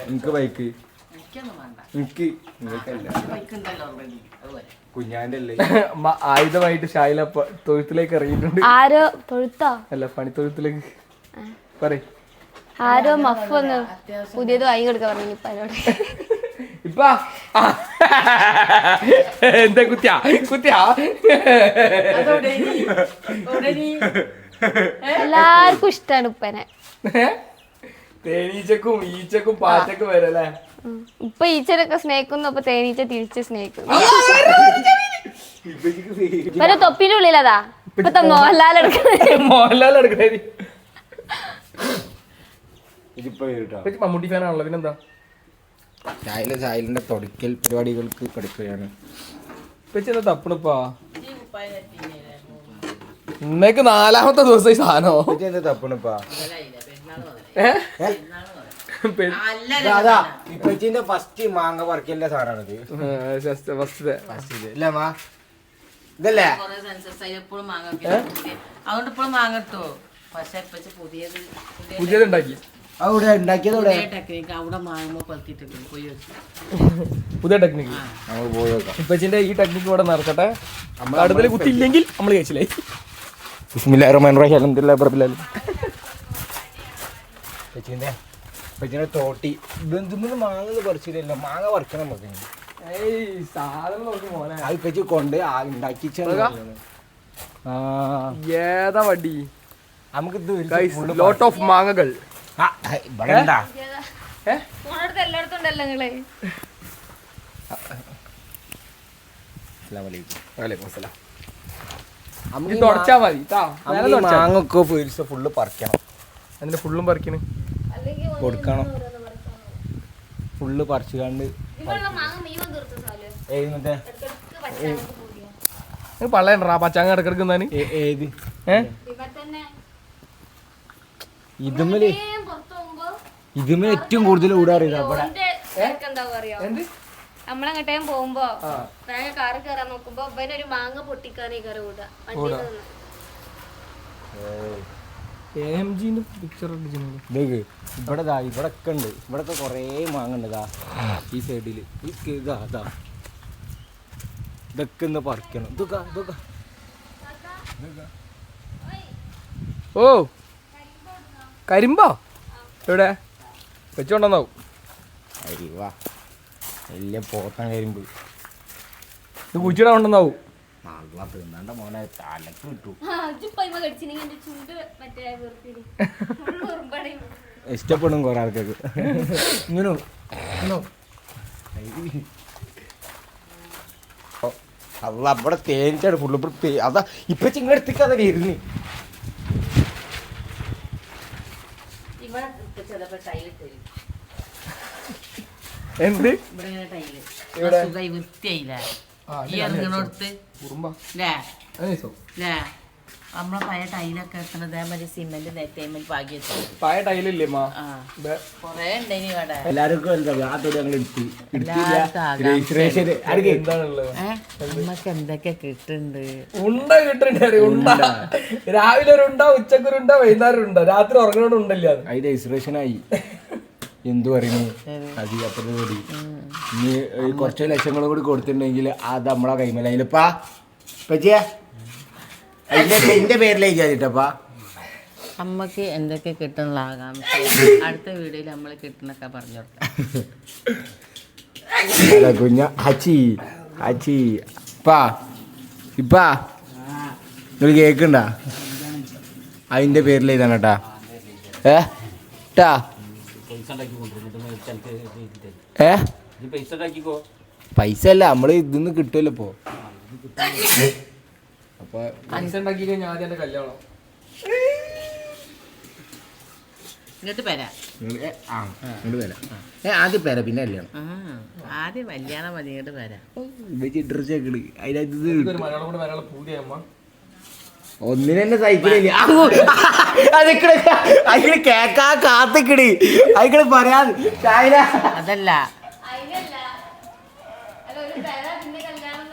എനിക്ക് ബൈക്ക്, എനിക്കൊന്നും വേണ്ട. എനിക്ക് നിങ്ങൾക്കല്ല, ബൈക്ക് ഉണ്ടല്ലോ ഓൾറെഡി. അതുപോലെ കുഞ്ഞാന്റെ അല്ലേ. ആയുധമായിട്ട് ഷായില തൊഴുത്തിലേക്ക് ഇറങ്ങിയിട്ടുണ്ട്. ആരോ തൊഴുത്താ അല്ല പണിത്തൊഴുത്തിലേക്ക്. പറയ്. ആരോ മഫ് ഒന്ന് പുതിയത് വാങ്ങി കൊടുക്കാൻ പറഞ്ഞു. ഇപ്പൊ അതിനോട് ഇപ്പാ എന്താ കുത്തിയാ കുത്തിയാ എല്ലാവർക്കും ഇഷ്ടാണ് ഉപ്പനെ. തേനീച്ചക്കും ഈച്ചക്കും പാറ്റക്കും വരല്ലേ. ഇപ്പൊ ഈച്ചനൊക്കെ സ്നേഹിക്കുന്നു, അപ്പൊ തേനീച്ച തിരിച്ച് സ്നേഹിക്കുന്നു. ഇവരെ തൊപ്പിന്റെ ഉള്ളിലതാ ഇപ്പത്തെ മോഹൻലാൽ എടുക്കുന്നത്. മോഹൻലാൽ എടുക്കണേ. ഇതിപ്പോ കേട്ടോ മമ്മൂട്ടി ഫാനാണല്ലോ. പിന്നെന്താ? ചായലിന്റെ തൊടിക്കൽ പരിപാടികൾക്ക് കിടക്കുകയാണ്. ഇപ്പൊ തപ്പണിപ്പാ. ഇന്നേക്ക് 4ാമത്തെ ദിവസം ഈ സാധനോ എന്താ തപ്പണിപ്പാ? അല്ല ഇപ്പച്ചിന്റെ ഫസ്റ്റ് മാങ്ങ പറിക്കലിന്റെ സാധനമാണിത്. ഇല്ലേ മാ? ഇതല്ലേ എപ്പോഴും മാങ്ങ അതുകൊണ്ട് ഇപ്പോഴും മാങ്ങ കിട്ടോ. പക്ഷെ പുതിയത് പുതിയതുണ്ടാക്കി. അവിടെ ഉണ്ടാക്കിയത് ടെക്നിക്ക് അവിടെ മാങ്ങുമ്പോ കൊത്തിട്ട് പോയി വെച്ചു. പുതിയ ടെക്നിക്ക് നമ്മൾ പോയി നോക്കാം. ഇപ്പച്ചിന്റെ ഈ ടെക്നിക്ക് ഇവിടെ നടക്കട്ടെ. അടുത്തൽ കുത്തിയില്ലെങ്കിൽ നമ്മൾ കഴിച്ചില്ലേ. ഇപ്പച്ചിന്റെ തോട്ടി ബന്ധുന്ന് മാങ്ങ പറിച്ചില്ലല്ലോ. മാങ്ങ പറിക്കണം നമുക്ക്. സാധനം നോക്കി മോനെ. ആ ഇപ്പച്ചി കൊണ്ട് ഉണ്ടാക്കി ഏതാ വടി. നമുക്ക് ലോട്ട് ഓഫ് മാങ്ങകൾ. ഇവിടെ ഉണ്ടാ എല്ലായിടത്തും ഉണ്ടല്ലോ നിങ്ങള്. തുടച്ചാ മതി. മാങ്ങൊക്കെ ഫുള്ള് പറിക്കണം. അതിന്റെ ഫുള്ളും പറിക്കണ് കൊടുക്കണം. ഫുള്ള് പറിച്ചു കണ്ട് പള്ളണ്ടാ പച്ചാങ്ങ ഇടക്കിടക്കുന്നാന്. ഏത് ഇതുമ്മേ ഏറ്റവും കൂടുതൽ ഊടാറിയതാ ഇവിടെ. നമ്മളങ്ങട്ടേം പോകുമ്പോ വേഗം കാറ് കയറാൻ നോക്കുമ്പോ ഇവനൊരു മാങ്ങ പൊട്ടിക്കാനേ കയറി കൂടാ. പിക്ചർ ഇവിടെ ഇവിടെ ഒക്കെ ഉണ്ട്. ഇവിടത്തെ കൊറേ മാങ്ങ ഉണ്ട്. ഇതാ ഈ സൈഡില് ഇതാ ഇതൊക്കെ ഒന്ന് പറിക്കണം. ഇതൊക്കെ ഓ കരിമ്പോ എവിടെ വെച്ചോണ്ടെന്നാവും. അരിവാ വലിയ പോത്താൻ കരിമ്പ്. ഇത് കുച്ചിടാൻ കൊണ്ടെന്നാവും. നല്ല തിന്നണ്ട മോനെ, തലക്ക് കിട്ടു. ഇഷ്ടപ്പെടും കുറെ ആൾക്കാർക്ക്. ഇങ്ങനെ അല്ല ഇവിടെ തേനിച്ചാണ് ഫുള്ള്. അതാ ഇപ്പൊ ചിങ്ങടുത്തേക്ക് അതാ വരുന്നു. എന്ത് വൃത്തിയായില്ല ഈ ഇറങ്ങണോടത്ത്. നമ്മളെ പഴയ ടൈലൊക്കെ എത്തണത് അതേമാതിരി സിമെന്റ് നെറ്റേമെന്റ് പാകി വെച്ചു. പഴയ ടൈലില്ലേ അമ്മ? ആ കൊറേ ഉണ്ടായിനി ഇവിടെ. എല്ലാവർക്കും ഞങ്ങൾ എടുത്തു എന്താണുള്ളത്? നമ്മക്ക് എന്തൊക്കെ കിട്ടുന്നുണ്ട്. ഉണ്ട കിട്ടുന്നുണ്ട്. ഉണ്ട രാവിലെ ഒരു ഉണ്ട, ഉച്ചക്ക് ഒരു ഉണ്ട, വൈകുന്നേരം ഉണ്ട, രാത്രി ഉറങ്ങണോണ്ട് ഉണ്ടല്ലോ. അതിന്റെ രജിസ്ട്രേഷനായി എന്തു പറയുന്നു അത് അപ്പുറത്ത് കൂടി ഇനി കുറച്ച് ലക്ഷങ്ങളും കൂടി കൊടുത്തിട്ടുണ്ടെങ്കിൽ അത് നമ്മളെ കൈമലയിലപ്പാ പറ്റിയ എന്റെ പേരിലേക്ക് ചെയ്തിട്ടപ്പാ. നമ്മക്ക് എന്തൊക്കെ കിട്ടുന്നുള്ള ആകാംക്ഷ അടുത്ത വീഡിയോയിൽ നമ്മൾ കിട്ടുന്നൊക്കെ പറഞ്ഞു കൊടുക്കാം. കുഞ്ഞ ഹച്ചി ഹച്ചി ഇപ്പാ ഇപ്പാ നിങ്ങൾ കേക്കണ്ട അതിന്റെ പേരിൽ ഇതാണ് കേട്ടാ ട്ടാ പൈസ അല്ല നമ്മള് ഇതിന്ന് കിട്ടുമല്ലോ ഇപ്പൊ. അപ്പൊ പൈസ ഉണ്ടാക്കി കഴിഞ്ഞാൽ ആദ്യം എന്റെ കല്യാണം. ഇങ്ങോട്ട് വരാം. ആദ്യം പേര പിന്നെ കല്യാണം. ആദ്യം കല്യാണം മതി. ഇങ്ങോട്ട് വരാം. ഒരു മലയാളം കൂടെ വരാനുള്ള പൂതിയമ്മ. ഒന്നിനെ സൈക്കിളില്ല അതിക്കട് കേക്കാ കാത്തിക്കടി അതിക്കട് പറയാ അതല്ല അതിനല്ല അല്ല ഒരു പെര പിന്നെ കല്യാണം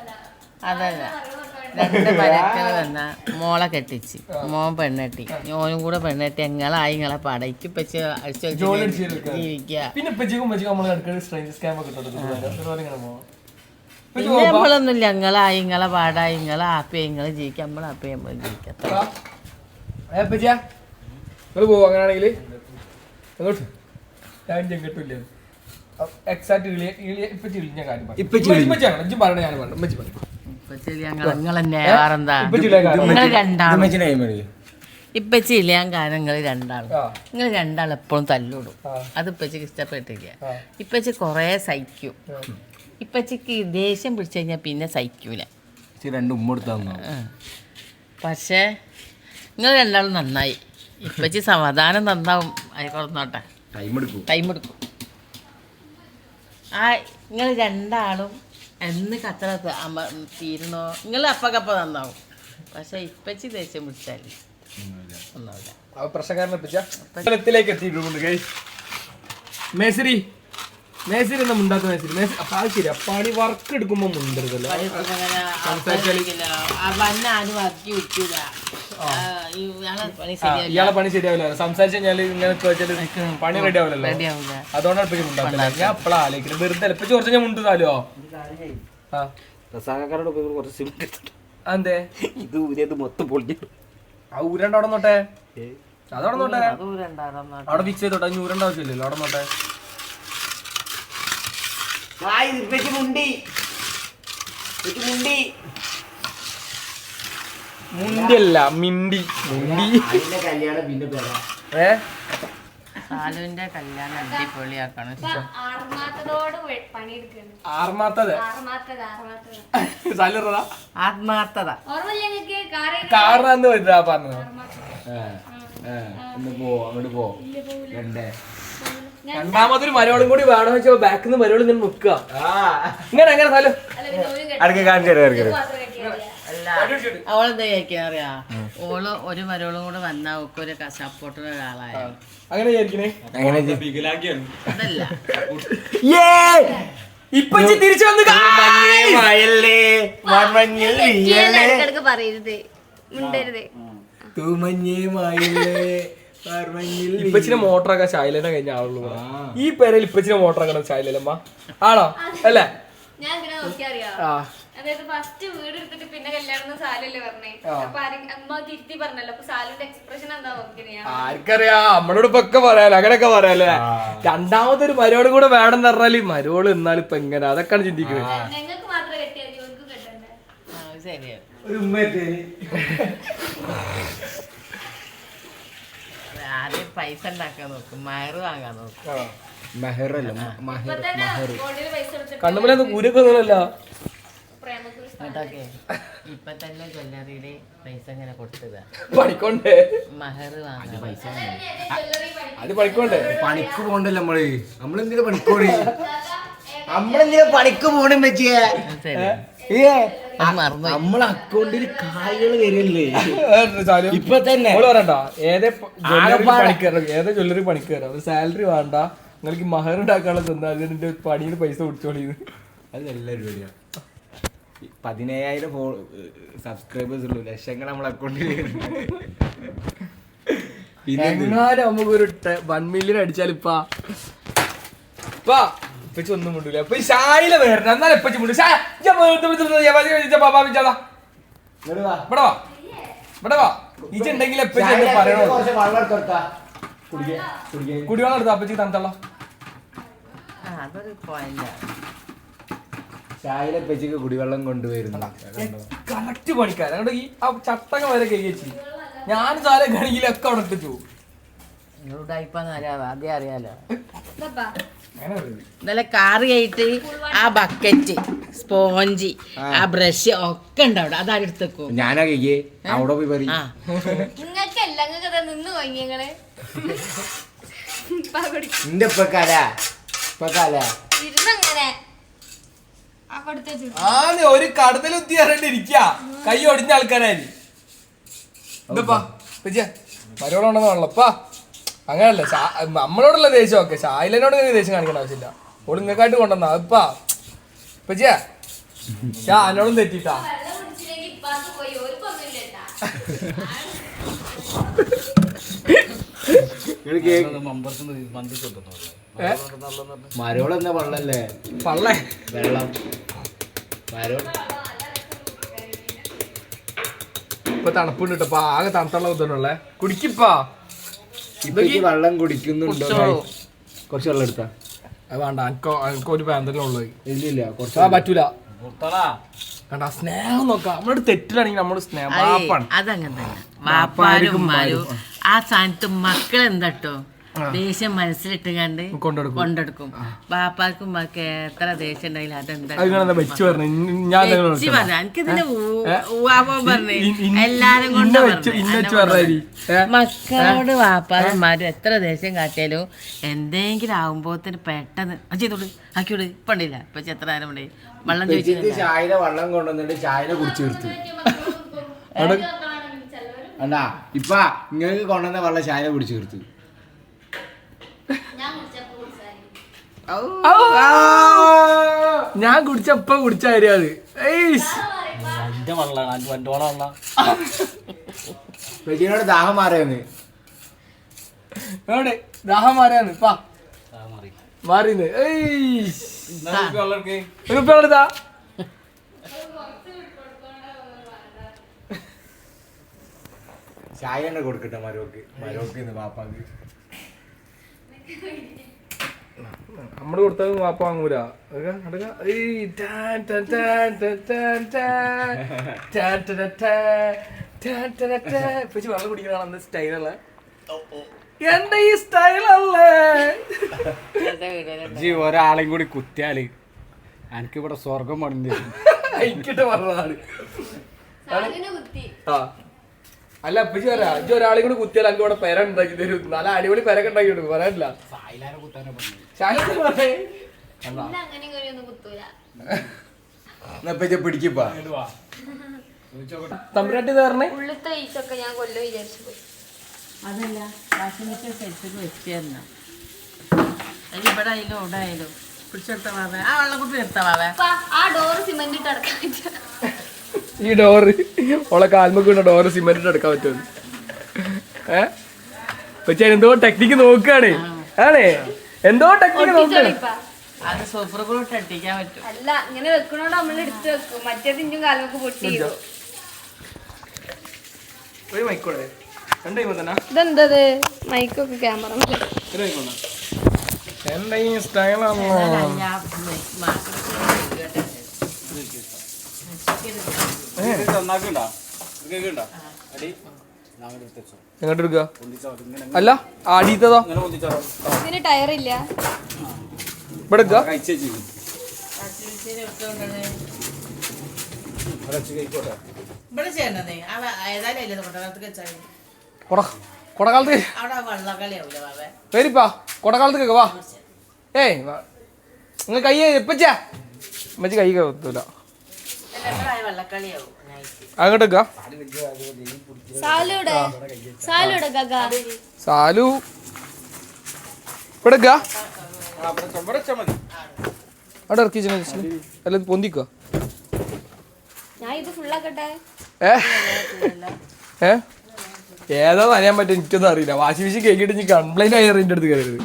അല്ല അതല്ല 2 മരക്കൾ വന്ന മോളെ കെട്ടിച്ച് മോൻ പെണ്ണെട്ടി ഓനും കൂടെ പെണ്ണെട്ടി എങ്ങളായി ഇങ്ങളെ പടയ്ക്ക് വെച്ച് അടിച്ചു ജീവിക്കുക. പിന്നെ നമ്മളൊന്നുമില്ല ഞങ്ങളായി ഇങ്ങളെ പാടായി ഇങ്ങളെ ആപ്പി ഇങ്ങളെ ജീവിക്കാം. നമ്മൾ ആപ്പി നമ്മൾ ജീവിക്കാം. പോവോ അങ്ങനെയാണെങ്കിൽ ഞാൻ ചെങ്കിട്ടില്ല. എക്സാക്ട് ഇളിഞ്ഞ കാര്യം പറയണ ഞാൻ വേണ്ട ഇപ്പച്ചില്ല ഞാൻ കാരണം നിങ്ങൾ രണ്ടാളും എപ്പോഴും തല്ലൂടും. അത് ഇപ്പച്ചിക്ക് ഇഷ്ടപ്പെട്ടില്ല. ഇപ്പച്ചി കൊറേ സഹിക്കും. ഇപ്പച്ചിക്ക് ദേഷ്യം പിടിച്ചു കഴിഞ്ഞാൽ പിന്നെ സഹിക്കൂല. പക്ഷേ നിങ്ങൾ രണ്ടാളും നന്നായി. ഇപ്പച്ചി സമാധാനം നന്നാവും. ആയിക്കോട്ടെ ടൈം എടുക്കും. ആ നിങ്ങൾ രണ്ടാളും എന്ന് കച്ചറ തീരണോ നിങ്ങൾ അപ്പക്കപ്പ നന്നാവും. പക്ഷെ ഇപ്പച്ചി ദേഷ്യം പിടിച്ചാൽ ഒന്നുമില്ല. പ്രശ്നക്കാരനെത്തിലേക്ക് എത്തിയിട്ടുണ്ട്. മേശരി മേശരി എന്നാ മുണ്ടാത്ത മേശരി അത് ശരിയാ. പണി വർക്ക് എടുക്കുമ്പോ മുണ്ടരുതല്ലോ. ഇയാളെ പണി ശരിയാവില്ല. സംസാരിച്ചു കഴിഞ്ഞാല് ഇങ്ങനെ പണി റെഡി ആവില്ലല്ലോ. അതുകൊണ്ടാണ് ഇപ്പൊ മുണ്ടാക്കുന്നത്. ഞാൻ എപ്പോഴാ ആലോചിക്കുന്നത് വെറുതെ ഇപ്പൊ കുറച്ച് ഞാൻ മുണ്ടുതാലോ. അതെ ഇത് മൊത്തം പൊളിഞ്ഞു. ആ ഊരണ്ട അവിടെ നോട്ടെ. അതവിടെ നോട്ടെ. അവിടെ ഫിക്സ് ചെയ്തോട്ടെ. ഇനി ഊരണ്ട ആവശ്യമില്ലല്ലോ. അവിടെ നോട്ടെ. മുണ്ടിയല്ല മിണ്ടി. മുണ്ടി സാലുവിന്റെ കല്യാണം അടിപൊളിയാക്കണം. ആത്മാർത്ഥത കാരണന്ന് വരുതാ പറഞ്ഞു. രണ്ടാമതൊരു മരോളും കൂടി വേണം വെച്ചോ. ബാക്കിൽ നിന്ന് മരോളും ഇങ്ങനെ നിൽക്കുക. ഇങ്ങനെ എങ്ങനെ സാലു അവളെന്താ വിചാരിക്കാൻ അറിയാ. ഓള് ഒരു മരോളും കൂടെ വന്നാ ഒക്കെ ഒരു സപ്പോർട്ടിന് ഒരാളായ അങ്ങനെ വിചാരിക്കണേ. അതല്ല ഇപ്പൊ തിരിച്ചു വന്ന് പറയരുത് മിണ്ടരുത്. ഇപ്പച്ചിന്റെ മോട്ടറൊക്കെ ശൈലന കഴിഞ്ഞ ആളുള്ളൂ. ഈ പേരിൽ ഇപ്പച്ചിന്റെ മോട്ടറൊക്കെ ശൈലമ്മ ആണോ അല്ലേ? ഞാൻ ഇങ്ങനെ നോക്കിയാ അറിയാം. അതായത് ഫസ്റ്റ് വീട് എടുത്തിട്ട് പിന്നെ കല്യാണം സാലല്ലേ പറഞ്ഞേ. അപ്പൊ അമ്മ തിരുത്തി പറഞ്ഞല്ലോ. അപ്പൊ സാലിന്റെ എക്സ്പ്രഷൻ എന്താ നോക്കിയാ ആർക്കറിയാ. നമ്മളോട് ഇപ്പൊ ഒക്കെ പറയാലോ. അങ്ങനെയൊക്കെ പറയാലേ. രണ്ടാമതൊരു മരോട് കൂടെ വേണം എന്ന് പറഞ്ഞാല് മരോള് എന്നാലും ഇപ്പൊ എങ്ങനെ അതൊക്കെയാണ് ചിന്തിക്കുന്നത്. ഞങ്ങൾക്ക് മാത്രം കെട്ടിയാൽ ഇവർക്ക് കെട്ടണ്ടേ. ശരിയാണ്. ആദ്യം പൈസ ഉണ്ടാക്കാൻ നോക്കും. മയറ് വാങ്ങാൻ നോക്കും. കണ്ണുമ്പോ ഊരൊക്കെ ഒന്നുമല്ല. ഇപ്പൊ തന്നെ ജ്വല്ലറിയില് പൈസ ഇങ്ങനെ കൊടുത്തതാ. പഠിക്കണ്ടേ മഹറ് വാങ്ങാൻ പൈസ. അത് പഠിക്കണ്ടേ. പണിക്ക് പോണ്ടല്ലോ നമ്മളെന്തിനാ പണിക്കോടി നമ്മളെന്തിനാ പണിക്ക് പോണേ വെച്ചേ മറന്നു നമ്മളെ അക്കൗണ്ടിൽ കായകൾ വരില്ലേ സാലു ഇപ്പൊ തന്നെ ഓള് പറയണ്ട ഏതേ ജ്വല്ലറി പണിക്കാരോ ഒരു സാലറി വേണ്ട നിങ്ങൾക്ക് മഹർ ഉണ്ടാക്കാനുള്ള തന്നാൽ എന്റെ പണിയുടെ പൈസ കുടിച്ചോളിയത് അത് നല്ല പരിപാടിയാണ് 17,000 സബ്സ്ക്രൈബേഴ്സ് ഉള്ളൂ ലക്ഷങ്ങൾ നമ്മളെ അക്കൗണ്ടിൽ എങ്ങാനും നമുക്കൊരു 1 മില്യൺ അടിച്ചാൽ ഇപ്പ ഒന്നും മുണ്ടില്ല ഇപ്പൊ ഷായില വേറെ എന്നാലും എപ്പ മുണ്ടു ഇവിടെ വാ ഇച്ചുണ്ടെങ്കിൽ എപ്പ പറയണോ കുടിവെള്ളം എടുത്താ അപ്പച്ചി തണുത്തള്ള അതൊരു പോയിന്റ് ചായയിലെ പെച്ചിക്ക് കുടിവെള്ളം കൊണ്ടുവരുന്നു കറക്റ്റ് പണിക്കാരൻ അങ്ങോട്ട് ഈ ആ ചട്ടങ്ങ വരെ കഴിച്ചു ഞാൻ സാധനം കണിയിലൊക്കെ അവിടെ ഇട്ടിച്ചു ആദ്യം അറിയാലോ ഇതപ്പാ. ഇന്നലെ കാറിയായിട്ട് ആ ബക്കറ്റ് സ്പോഞ്ച് ആ ബ്രഷ് ഒക്കെ ഉണ്ട് അവിടെ അതാരെടുത്തേക്കും ഞാനാ കഴിയേ അവിടെ പോയി പറയും ആ നിങ്ങൾക്കല്ല നിങ്ങൾക്ക് അതാ നിന്ന് പോയി നിങ്ങള് ഇപ്പാ കുടിക്കും. നിന്റെ ഇപ്പക്കാല ഇരുന്നങ്ങനെ ആ കൊടുത്ത ആന്ന് ഒരു കടത്തിലുത്തി ഇറണ്ടിരിക്ക കൈ ഒടിഞ്ഞ ആൾക്കാരായി എന്താ മരോളുണ്ടെന്ന് പറഞ്ഞപ്പാ അങ്ങനല്ല നമ്മളോടുള്ള ദേഷ്യം ഒക്കെ ഷായിലിനോട് ദേഷ്യം കാണിക്കേണ്ട ആവശ്യമില്ല ഓള് ഇങ്ങക്കായിട്ട് കൊണ്ടുവന്നാ ഇപ്പാ പച്ചിയാ എന്നോടും തെറ്റിട്ടാ വെള്ളം കുടിച്ചില്ലെങ്കിൽ ഇപ്പാക്ക് പോയി ഓർക്കൊന്നുമില്ല മരോളെന്താ വെള്ളല്ലേ പള്ളേ വെള്ളം മരോ ഇപ്പൊ തണുപ്പുണ്ട് കേട്ടോ ആകെ തണുത്തുള്ള ബുദ്ധിമുട്ടുള്ളേ കുടിക്കിപ്പാ ഇപ്പൊക്ക് വെള്ളം കുടിക്കുന്നുണ്ടോ കുറച്ച് വെള്ളം എടുത്താ അത് വേണ്ട എനിക്ക് ഒരു പാന്തല്ലേ ഉള്ളത് ഇല്ലില്ല കുറച്ച് ആ പറ്റൂല കണ്ടാ സ്നേഹം നോക്കാം നമ്മുടെ തെറ്റിലാണെങ്കിൽ നമ്മുടെ സ്നേഹം പാപ്പാണ് അതങ്ങനെ തന്നെ വാപ്പാരും ഉമ്മാരും ആ സ്ഥാനത്ത് മക്കൾ എന്താട്ടോ ദേഷ്യം മനസ്സിലിട്ട് കണ്ട് കൊണ്ടെടുക്കും ബാപ്പാർക്കും ഉമ്മാർക്ക് എത്ര ദേഷ്യം ഉണ്ടെങ്കിലും അതെന്താ വെച്ച് പറഞ്ഞു ഞാൻ എനിക്കിതിന്റെ ഊവാൻ പറഞ്ഞു എല്ലാരും കൊണ്ട് മക്കളോട് വാപ്പാരും ഉമ്മാരും എത്ര ദേഷ്യം കാട്ടിയാലും എന്തെങ്കിലും ആകുമ്പോത്തിന് പെട്ടെന്ന് ചെയ്തോളൂ ആക്കിയോട് ഇപ്പൊ ഉണ്ടില്ല ഇപ്പൊ എത്ര നേരം ഉണ്ട് വെള്ളം ചോദിച്ചു ചായന വെള്ളം കൊണ്ടുവന്നിട്ട് ചായന കുടിച്ചു തീർത്തു അണ്ടാ ഇപ്പ ഇങ്ങൾക്ക് കൊണ്ടുവന്ന വെള്ളം ചായന കുടിച്ചു തീർത്തു ഞാൻ കുടിച്ചപ്പ കുടിച്ച കാര്യത് വെജിനോട് ദാഹം മാറിയെന്ന് എവിടെ ദാഹം മാറിയാന്ന് പാ മാറിന്ന് എടുത്താ ചായ കൊടുക്കട്ടെ മരോക്ക് പാപ്പാക്ക് നമ്മള് കൊടുത്തത് വാപ്പ വാങ്ങൂല വെള്ളം കുടിക്കണ സ്റ്റൈലല്ല എന്റെ ഈ സ്റ്റൈലല്ലേ ഒരാളെയും കൂടി കുത്തിയാല് എനിക്ക് ഇവിടെ സ്വർഗം പണിഞ്ഞു അയക്കിട്ട് പറഞ്ഞതാണ് കുത്തി ആ അല്ല അപ്പച്ചി പറയാ ഇജ്ജ് ഒരാളെ കൂടി കുത്തിയാൽ എനിക്ക് ഇവിടെ പെര ഉണ്ടാക്കി തരും നല്ല അടിപൊളി പെരക്ക് ഉണ്ടാക്കി കൊടുക്കും പറയാനില്ല അങ്ങനെ ഒന്നും കുത്തൂല പിടിക്കപ്പാ തമ്പുരാട്ടി തരണേ ഉള്ളത്തെ ഈച്ചൊക്കെ ഞാൻ കൊല്ലം വിചാരിച്ചു പോയി അതല്ല വാഷിംഗ് മെഷീൻ സ്ഥലത്തേക്ക് വെച്ചിരുന്ന ഇവിടെ ആയാലും ഇവിടെ ആയാലും പിടിച്ചെടുത്ത മാവേ ആ വെള്ളം കുപ്പി എടുത്ത മാവേ ആ ഡോറ് സിമെന്റ് ഇട്ട് അടക്കാൻ പറ്റുക ഈ ഡോറ് ഓളെ കാൽമക്കുള്ള ഡോറ് സിമെന്റ് എടുക്കാൻ പറ്റും പക്ഷെ എന്തോ ടെക്നിക്ക് നോക്കുകയാണ് ആണേ എന്തോ ടെക്നിക്ക് നോക്കുകയാണ് അത് സൂപ്പർ ഗ്ലൂട്ട് അട്ടിക്കാൻ പറ്റും അല്ല ഇങ്ങനെ വെക്കണോണ്ട് നമ്മൾ എടുത്ത് വെക്കും മറ്റേത് ഇഞ്ചും കാലമൊക്കെ പൊട്ടി ഒരു മൈക്കോടെ രണ്ടു തന്നെ ഇതെന്തത് മൈക്കൊക്കെ ക്യാമറ എന്റെ ഈ സ്റ്റൈലാണോ എങ്ങോട്ട് എടുക്കുക അല്ല ആടിയതോ ഇതിന് ടയറില്ല ഇവിടെ എടുക്കുക ഇവിടെ ചെയ്യണതേ ഏതായാലും കൊട്ടകാലത്തേക്ക് വെച്ചാൽ കൊടക്കാലത്ത് അവിടെ വള്ളക്കളിയാവൂല ബാബേ പേരിപ്പാ കൊടക്കാലത്തേക്ക് വാ ഏയ് നിങ്ങൾ കൈ എപ്പച്ചാ മച്ചി കൈ കത്തൂല വെള്ളക്കളിയാവും അങ്ങോട്ടേക്കാ സാലൂടെ സാലൂടെ ഗഗ സാലു ഇവിടെ അവിടെ ഇറക്കി അല്ല പൊന്തിക്കോ ഞാൻ ഇത് ഫുള്ളാക്കട്ടെ ഏതാ അറിയാൻ പറ്റും എനിക്കൊന്നും അറിയില്ല വാഷിംഗ് മെഷീൻ കേക്കിട്ട് നീ കംപ്ലൈന്റ് ആയി എൻ്റെ അടുത്ത് കയറരുത്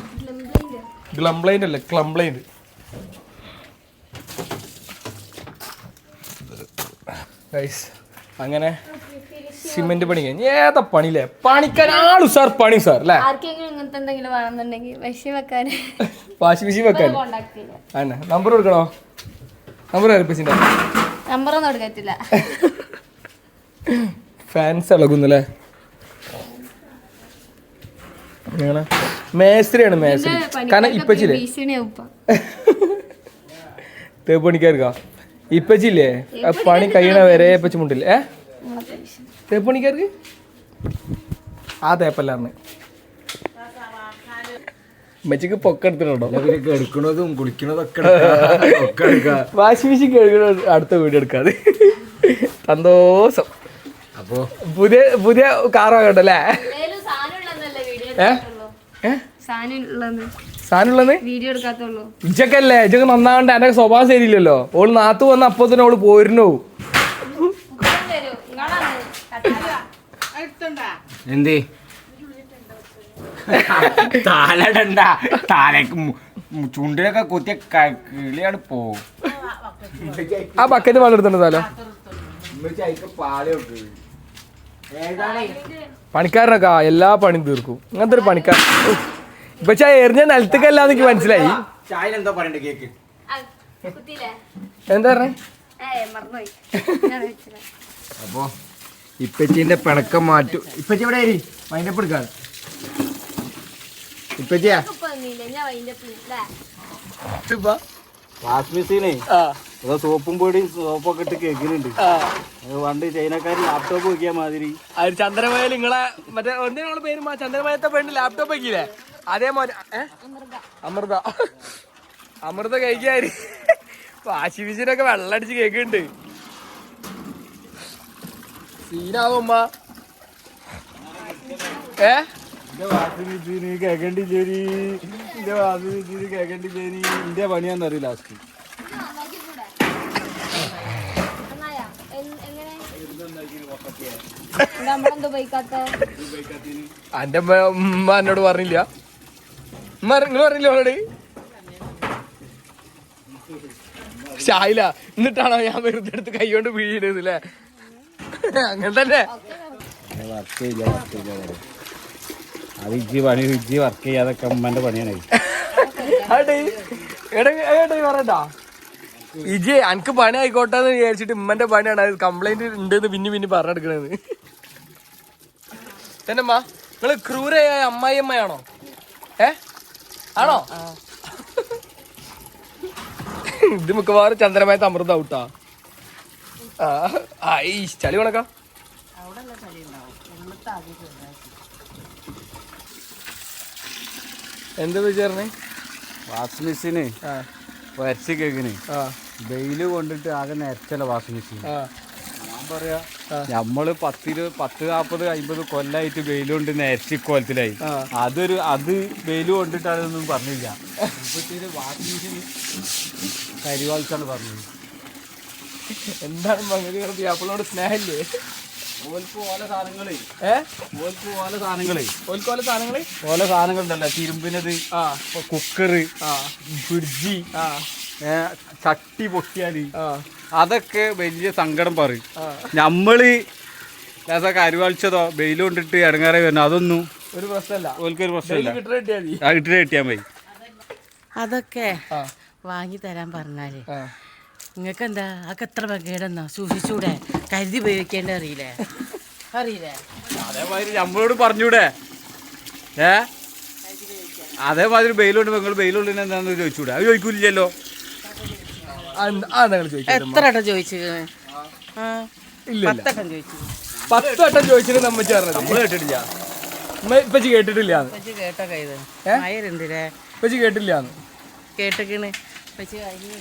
ക്ലംപ്ലൈന്റ് അല്ലേ ക്ലംപ്ലൈന്റ് അങ്ങനെ സിമെന്റ് പണി കഴിഞ്ഞ് ഏതാ പണിയില്ലേ പണിക്കാനാളു സാർ പണി സാർ അല്ലേ ആർക്കെങ്കിലും ഇങ്ങനത്തെ എന്തെങ്കിലും വേണമെന്നുണ്ടെങ്കിൽ വിഷം വെക്കാൻ വാഷിംഗ് മെഷീൻ വെക്കാൻ കോണ്ടാക്ട് ചെയ്യാം. അന്നെ നമ്പർ കൊടുക്കണോ നമ്പർ ഏൽപ്പിച്ചിട്ടുണ്ടോ നമ്പറൊന്നും എടുക്കത്തില്ല. ഫാൻസ് ഇളകുന്നല്ലേ മേസ്ത്രിയാണ് മേസ്ത്രി കാരണം ഇപ്പച്ചില്ലേ തേപ്പ് പണിക്കാർക്കാ ഇപ്പച്ചില്ലേ പണി കഴിയണ വരെ ഇപ്പച്ചി മുണ്ടില്ലേ തേപ്പ് പണിക്കാർക്ക് ആ തേപ്പല്ലാന്ന് ഉമ്മച്ചിക്ക് പൊക്കെടുത്തിട്ടുണ്ടോ എടുക്കണതും കുടിക്കണതൊക്കെ വാഷിംഗ് മെഷീൻ കഴുകണ അടുത്ത വീഡിയോ എടുക്കാതെ സന്തോഷം അപ്പോ പുതിയ പുതിയ കാറാകണ്ടല്ലേ സാധനമുള്ളത് വീഡിയോ എടുക്കാത്തുള്ളൂ. ഇജക്കല്ലേ ഇജക്ക് നന്നാണ്ട് എന്റെ സ്വഭാവം ശരിയില്ലല്ലോ ഓള് നാത്തു വന്ന അപ്പൊ തന്നെ ഓള് പോയിരുന്നു എന്തേ താലടണ്ട താലേക്ക് ചുണ്ടിലൊക്കെ കുത്തിയ കിളിയാണ് പോവും. ആ ബക്കറ്റ് വെള്ളം എടുത്തിട്ടുണ്ട് താലോ പണിക്കാരനൊക്കെ എല്ലാ പണിയും തീർക്കും അങ്ങനത്തെ ഒരു പണിക്കാരൻ ഇപ്പൊ എറിഞ്ഞ നിലത്തേക്കല്ലാന്ന് എനിക്ക് മനസ്സിലായി. ചായ എന്താ പറയണ്ടേ കേക്ക് എന്താ പറഞ്ഞേ അപ്പോ ഇപ്പച്ചീന്റെ പിണക്കം മാറ്റും. ഇപ്പച്ചി എവിടെ വൈൻഡപ്പ് എടുക്കാണ് ഇപ്പച്ചിയാ വാഷിംഗ് മെഷീനേ സോപ്പും പൊടിയും സോപ്പൊക്കെ ഇട്ട് കേൾക്കുന്നുണ്ട്. പണ്ട് ചൈനക്കാര് ലാപ്ടോപ്പ് വെക്കിയ മാതിരി ചന്ദ്രമയ നിങ്ങളെ മറ്റേ ഒന്നിനുള്ള പേര് ചന്ദ്രമയത്തെ പെണ്ണ് ലാപ്ടോപ്പ് വെക്കില്ലേ അതേ മോനെ അമൃത അമൃത കഴിക്കാര് വാഷിംഗ് മെഷീനൊക്കെ വെള്ളം അടിച്ച് കേക്കുന്നുണ്ട് സീനാവുമ്മ വാഷിംഗ് മെഷീന് കേൾക്കേണ്ടി ചേരി എന്റെ വാഷിംഗ് മെഷീന് കേൾക്കേണ്ടി ചേരി എന്റെ പണിയാന്നറിയില്ല ലാസ്റ്റ് അന്റെ ഉമ്മ എന്നോട് പറഞ്ഞില്ല നിങ്ങൾ പറഞ്ഞില്ല അവളോട് ഷായില എന്നിട്ടാണോ ഞാൻ വെറുതെ എടുത്ത് കൈ കൊണ്ട് വീഴുന്നത് അല്ലേ അങ്ങനെ തന്നെ അത് ഇജ്ജി വർക്ക് ചെയ്യാതൊക്കെ ഉമ്മന്റെ പണിയാണ്. പറയട്ടാ ഇജി അനക്ക് പണി ആയിക്കോട്ടെ എന്ന് വിചാരിച്ചിട്ട് ഉമ്മന്റെ പണിയാണ് അത് കംപ്ലൈന്റ് ഉണ്ടെന്ന് പിന്നെ പറഞ്ഞെടുക്കണത്. എന്നമ്മ നിങ്ങള് ക്രൂരയായ അമ്മായിയമ്മയാണോ ആണോ ഇത് മിക്കവാറും ചന്ദ്രമയത്ത് അമൃത ഔട്ടാ ഈ ചളി കണക്കാ എന്താ വിചാരണേ വാഷിംഗ് മെഷീന് വരച്ച് കേക്കിന് വെയില് കൊണ്ടിട്ട് ആകെ നേരത്തല്ല വാഷിംഗ് മെഷീൻ. ഞാൻ പറയാ നമ്മള് 10-40-50 കൊല്ലായിട്ട് വെയില് കൊണ്ട് നേരത്തെ കോലത്തിലായി. അത് വെയില് കൊണ്ടിട്ട് അതൊന്നും പറഞ്ഞില്ല. ഇപ്പത്തെ വാഷിംഗ് മെഷീൻ കരിവാളിച്ചാണ് പറഞ്ഞത്. എന്താണ് മകനോട് അപ്പോളോട് സ്നേഹല്ലേ ഓല സാധനങ്ങളുണ്ടല്ലോ തിരുമ്പിനത് കുക്കറ് ഫ്രിഡ്ജി ചട്ടി പൊട്ടിയാല് അതൊക്കെ വലിയ സങ്കടം പറയും. നമ്മള് കരുവാളിച്ചതോ വെയിൽ കൊണ്ടിട്ട് ഇടങ്ങാറായി വരുന്നു അതൊന്നും ഒരു പ്രശ്നമല്ല ഓൽക്കൊരു പ്രശ്നമില്ല. കിട്ടിയ കിട്ടിയാൽ മതി. അതൊക്കെ വാങ്ങി തരാൻ പറഞ്ഞാല് നിങ്ങൾക്ക് എന്താ അതൊക്കെ എത്ര ബക്കേടെന്നോ സൂക്ഷിച്ചൂടെ കരുതി ഉപയോഗിക്കേണ്ട അറിയില്ലേ അതേമാതിരി നമ്മളോട് പറഞ്ഞൂടെ അതേമാതിരി വെയിലുണ്ട് നിങ്ങൾ വെയിലുള്ളിന് എന്താണെന്ന് ചോദിച്ചൂടെ അത് ചോദിക്കൂലല്ലോ. എത്ര വട്ടം ചോദിച്ചു 10 വട്ടം ചോദിച്ചിട്ട് നമ്മൾ കേട്ടിട്ടില്ല. ഇപ്പച്ചി കേട്ടിട്ടില്ല ഇപ്പച്ചി കേട്ടില്ല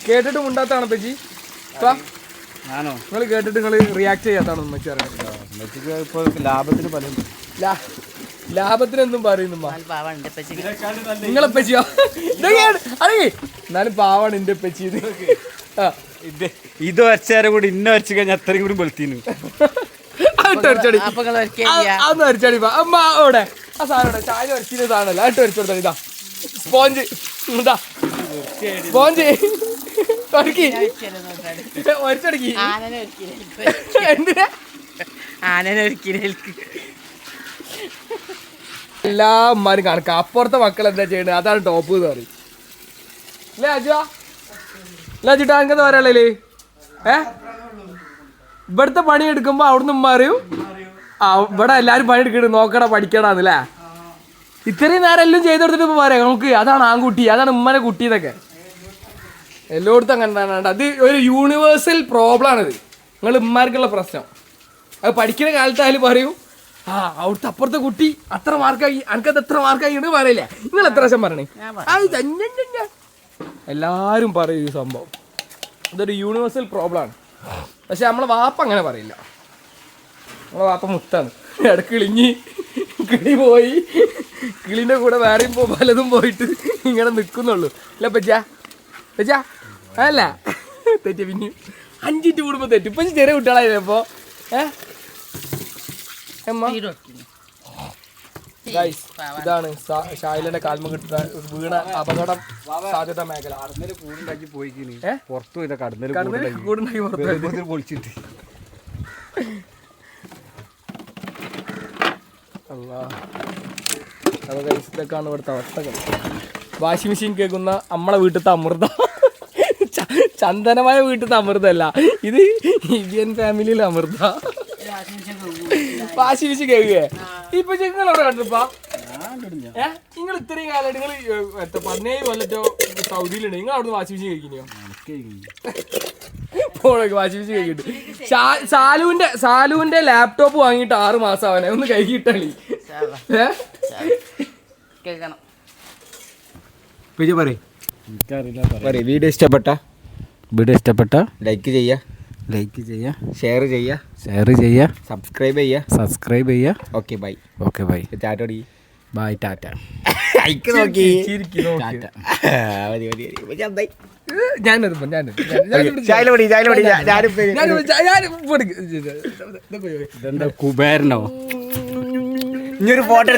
കേട്ടിട്ട് മുണ്ടാത്താണ് പച്ചി ആണോ? നിങ്ങൾ കേട്ടിട്ട് നിങ്ങൾ റിയാക്ട് ചെയ്യാത്താണ് ഉമ്മച്ചി അറിയാം. ഉമ്മച്ചിക്ക് ഇപ്പോൾ ലാഭത്തിന് പലരും ലാഭത്തിനെന്തും പറയുന്നുമ്മ. പാവാണ് എൻ്റെ പച്ചക്ക്. നിങ്ങളെ പച്ചിയോ അടങ്ങി എന്നാലും പാവാണ് എന്റെ പച്ചി. ഇത് വരച്ചാലും കൂടി ഇന്ന വരച്ച് കഴിഞ്ഞാൽ അത്രയും കൂടി വെളുത്തീന്. അപ്പൊ നിങ്ങൾ ഒരിക്കലില്ല. അതൊന്ന് വരച്ചാടി അമ്മ അവിടെ ആ സാധനം ചായ വരച്ചിന്റെ സാധനമല്ല അട്ട് വരച്ചു കൊടുത്താൽ ഇതാ സ്പോഞ്ച് ഇതാ സ്പോഞ്ച് വരച്ചടക്കി എന്തിനാ ആനനെ ഒരിക്കലേക്ക് എല്ലാ ഉമ്മാരും കണക്കാം. അപ്പുറത്തെ മക്കൾ എന്താ ചെയ്യണത് അതാണ് ടോപ്പ് എന്ന് പറയും. അല്ലേ അജുവാ? അല്ല അജുട്ടാ എനിക്കെന്താ പറയാനുള്ളേ? ഇവിടുത്തെ പണി എടുക്കുമ്പോ അവിടുന്ന് ഉമ്മാറിയും ഇവിടെ എല്ലാരും പണി എടുക്കണ നോക്കടാ പഠിക്കടാന്നല്ലേ. ഇത്രയും നേരം എല്ലാം ചെയ്തെടുത്തിട്ട് ഇപ്പൊ പറയാം നമുക്ക് അതാണ് ആൺകുട്ടി അതാണ് ഉമ്മനെ കുട്ടി എന്നൊക്കെ. എല്ലായിടത്തും അങ്ങനെ തന്നെ. അത് ഒരു യൂണിവേഴ്സൽ പ്രോബ്ലം ആണിത്. നിങ്ങൾ ഉമ്മാർക്കുള്ള പ്രശ്നം. അത് പഠിക്കുന്ന കാലത്തായാലും പറയൂ അവിടുത്തെ അപ്പുറത്തെ കുട്ടി അത്ര മാർക്കായി എനിക്കത് എത്ര മാർക്കായി എന്ന് പറയില്ലേ. നിങ്ങൾ എത്ര വർഷം പറഞ്ഞേ? എല്ലാരും പറയും ഈ സംഭവം. ഇതൊരു യൂണിവേഴ്സൽ പ്രോബ്ലം ആണ്. പക്ഷെ നമ്മളെ വാപ്പ അങ്ങനെ പറയില്ല. നമ്മളെ വാപ്പ മുത്താണ്. ഇടക്ക് കിളി പോയി കിളിന്റെ കൂടെ വേറെയും പലതും പോയിട്ട് ഇങ്ങനെ നിൽക്കുന്നുള്ളൂ. അല്ല പച്ചാ അല്ല തെറ്റി പിന്നെ 5 മിനിറ്റ് കൂടുമ്പോ തെറ്റും. ഇപ്പൊ ചെറിയ കുട്ടികളായപ്പോ ഇതാണ് ഷായിലിന്റെ കാൽമ കിട്ടുന്ന വീണ അപകടം സാധ്യത മേഖല. കടന്നല് കൂടുണ്ടാക്കി പോയിക്കിനി പുറത്തു പോയി കടന്നല് കൂടുണ്ടാക്കി പൊളിച്ചിട്ട്. ഇതൊക്കെയാണ് ഇവിടുത്തെ അവസ്ഥകൾ. വാഷിംഗ് മെഷീൻ കേൾക്കുന്ന നമ്മളെ വീട്ടിലത്തെ അമൃത. ചന്ദനമായ വീട്ടിലത്തെ അമൃതല്ല ഇത് ഇന്ത്യൻ ഫാമിലിയിലെ അമൃത. വാഷിംഗ് മെഷീൻ കേൾക്കുകയെ ഇപ്പൊ നിങ്ങളവിടെ കണ്ടിപ്പാ നിങ്ങൾ ഇത്രയും കാലമായിട്ട് നിങ്ങൾ 17 കൊല്ലത്തോ സൗദിയിലുണ്ട്. നിങ്ങൾ അവിടുന്ന് വാഷിംഗ് മെഷീൻ കഴിക്കുന്നോ? ഫോണൊക്കെ വാഷിംഗ് മെഷീൻ കഴിക്കിട്ട് സാലുവിന്റെ ലാപ്ടോപ്പ് വാങ്ങിയിട്ട് 6 മാസം അവനെ ഒന്ന് കൈകിട്ടളി. വീഡിയോ ഇഷ്ടപ്പെട്ട ലൈക്ക് ചെയ്യുക ഷെയർ ചെയ്യുക സബ്സ്ക്രൈബ് ചെയ്യുക. Okay bye. ടാറ്റോടി ബൈ. ടാറ്റ നോക്കി കുബേരനോ? ഇനി ഒരു ഫോട്ടോ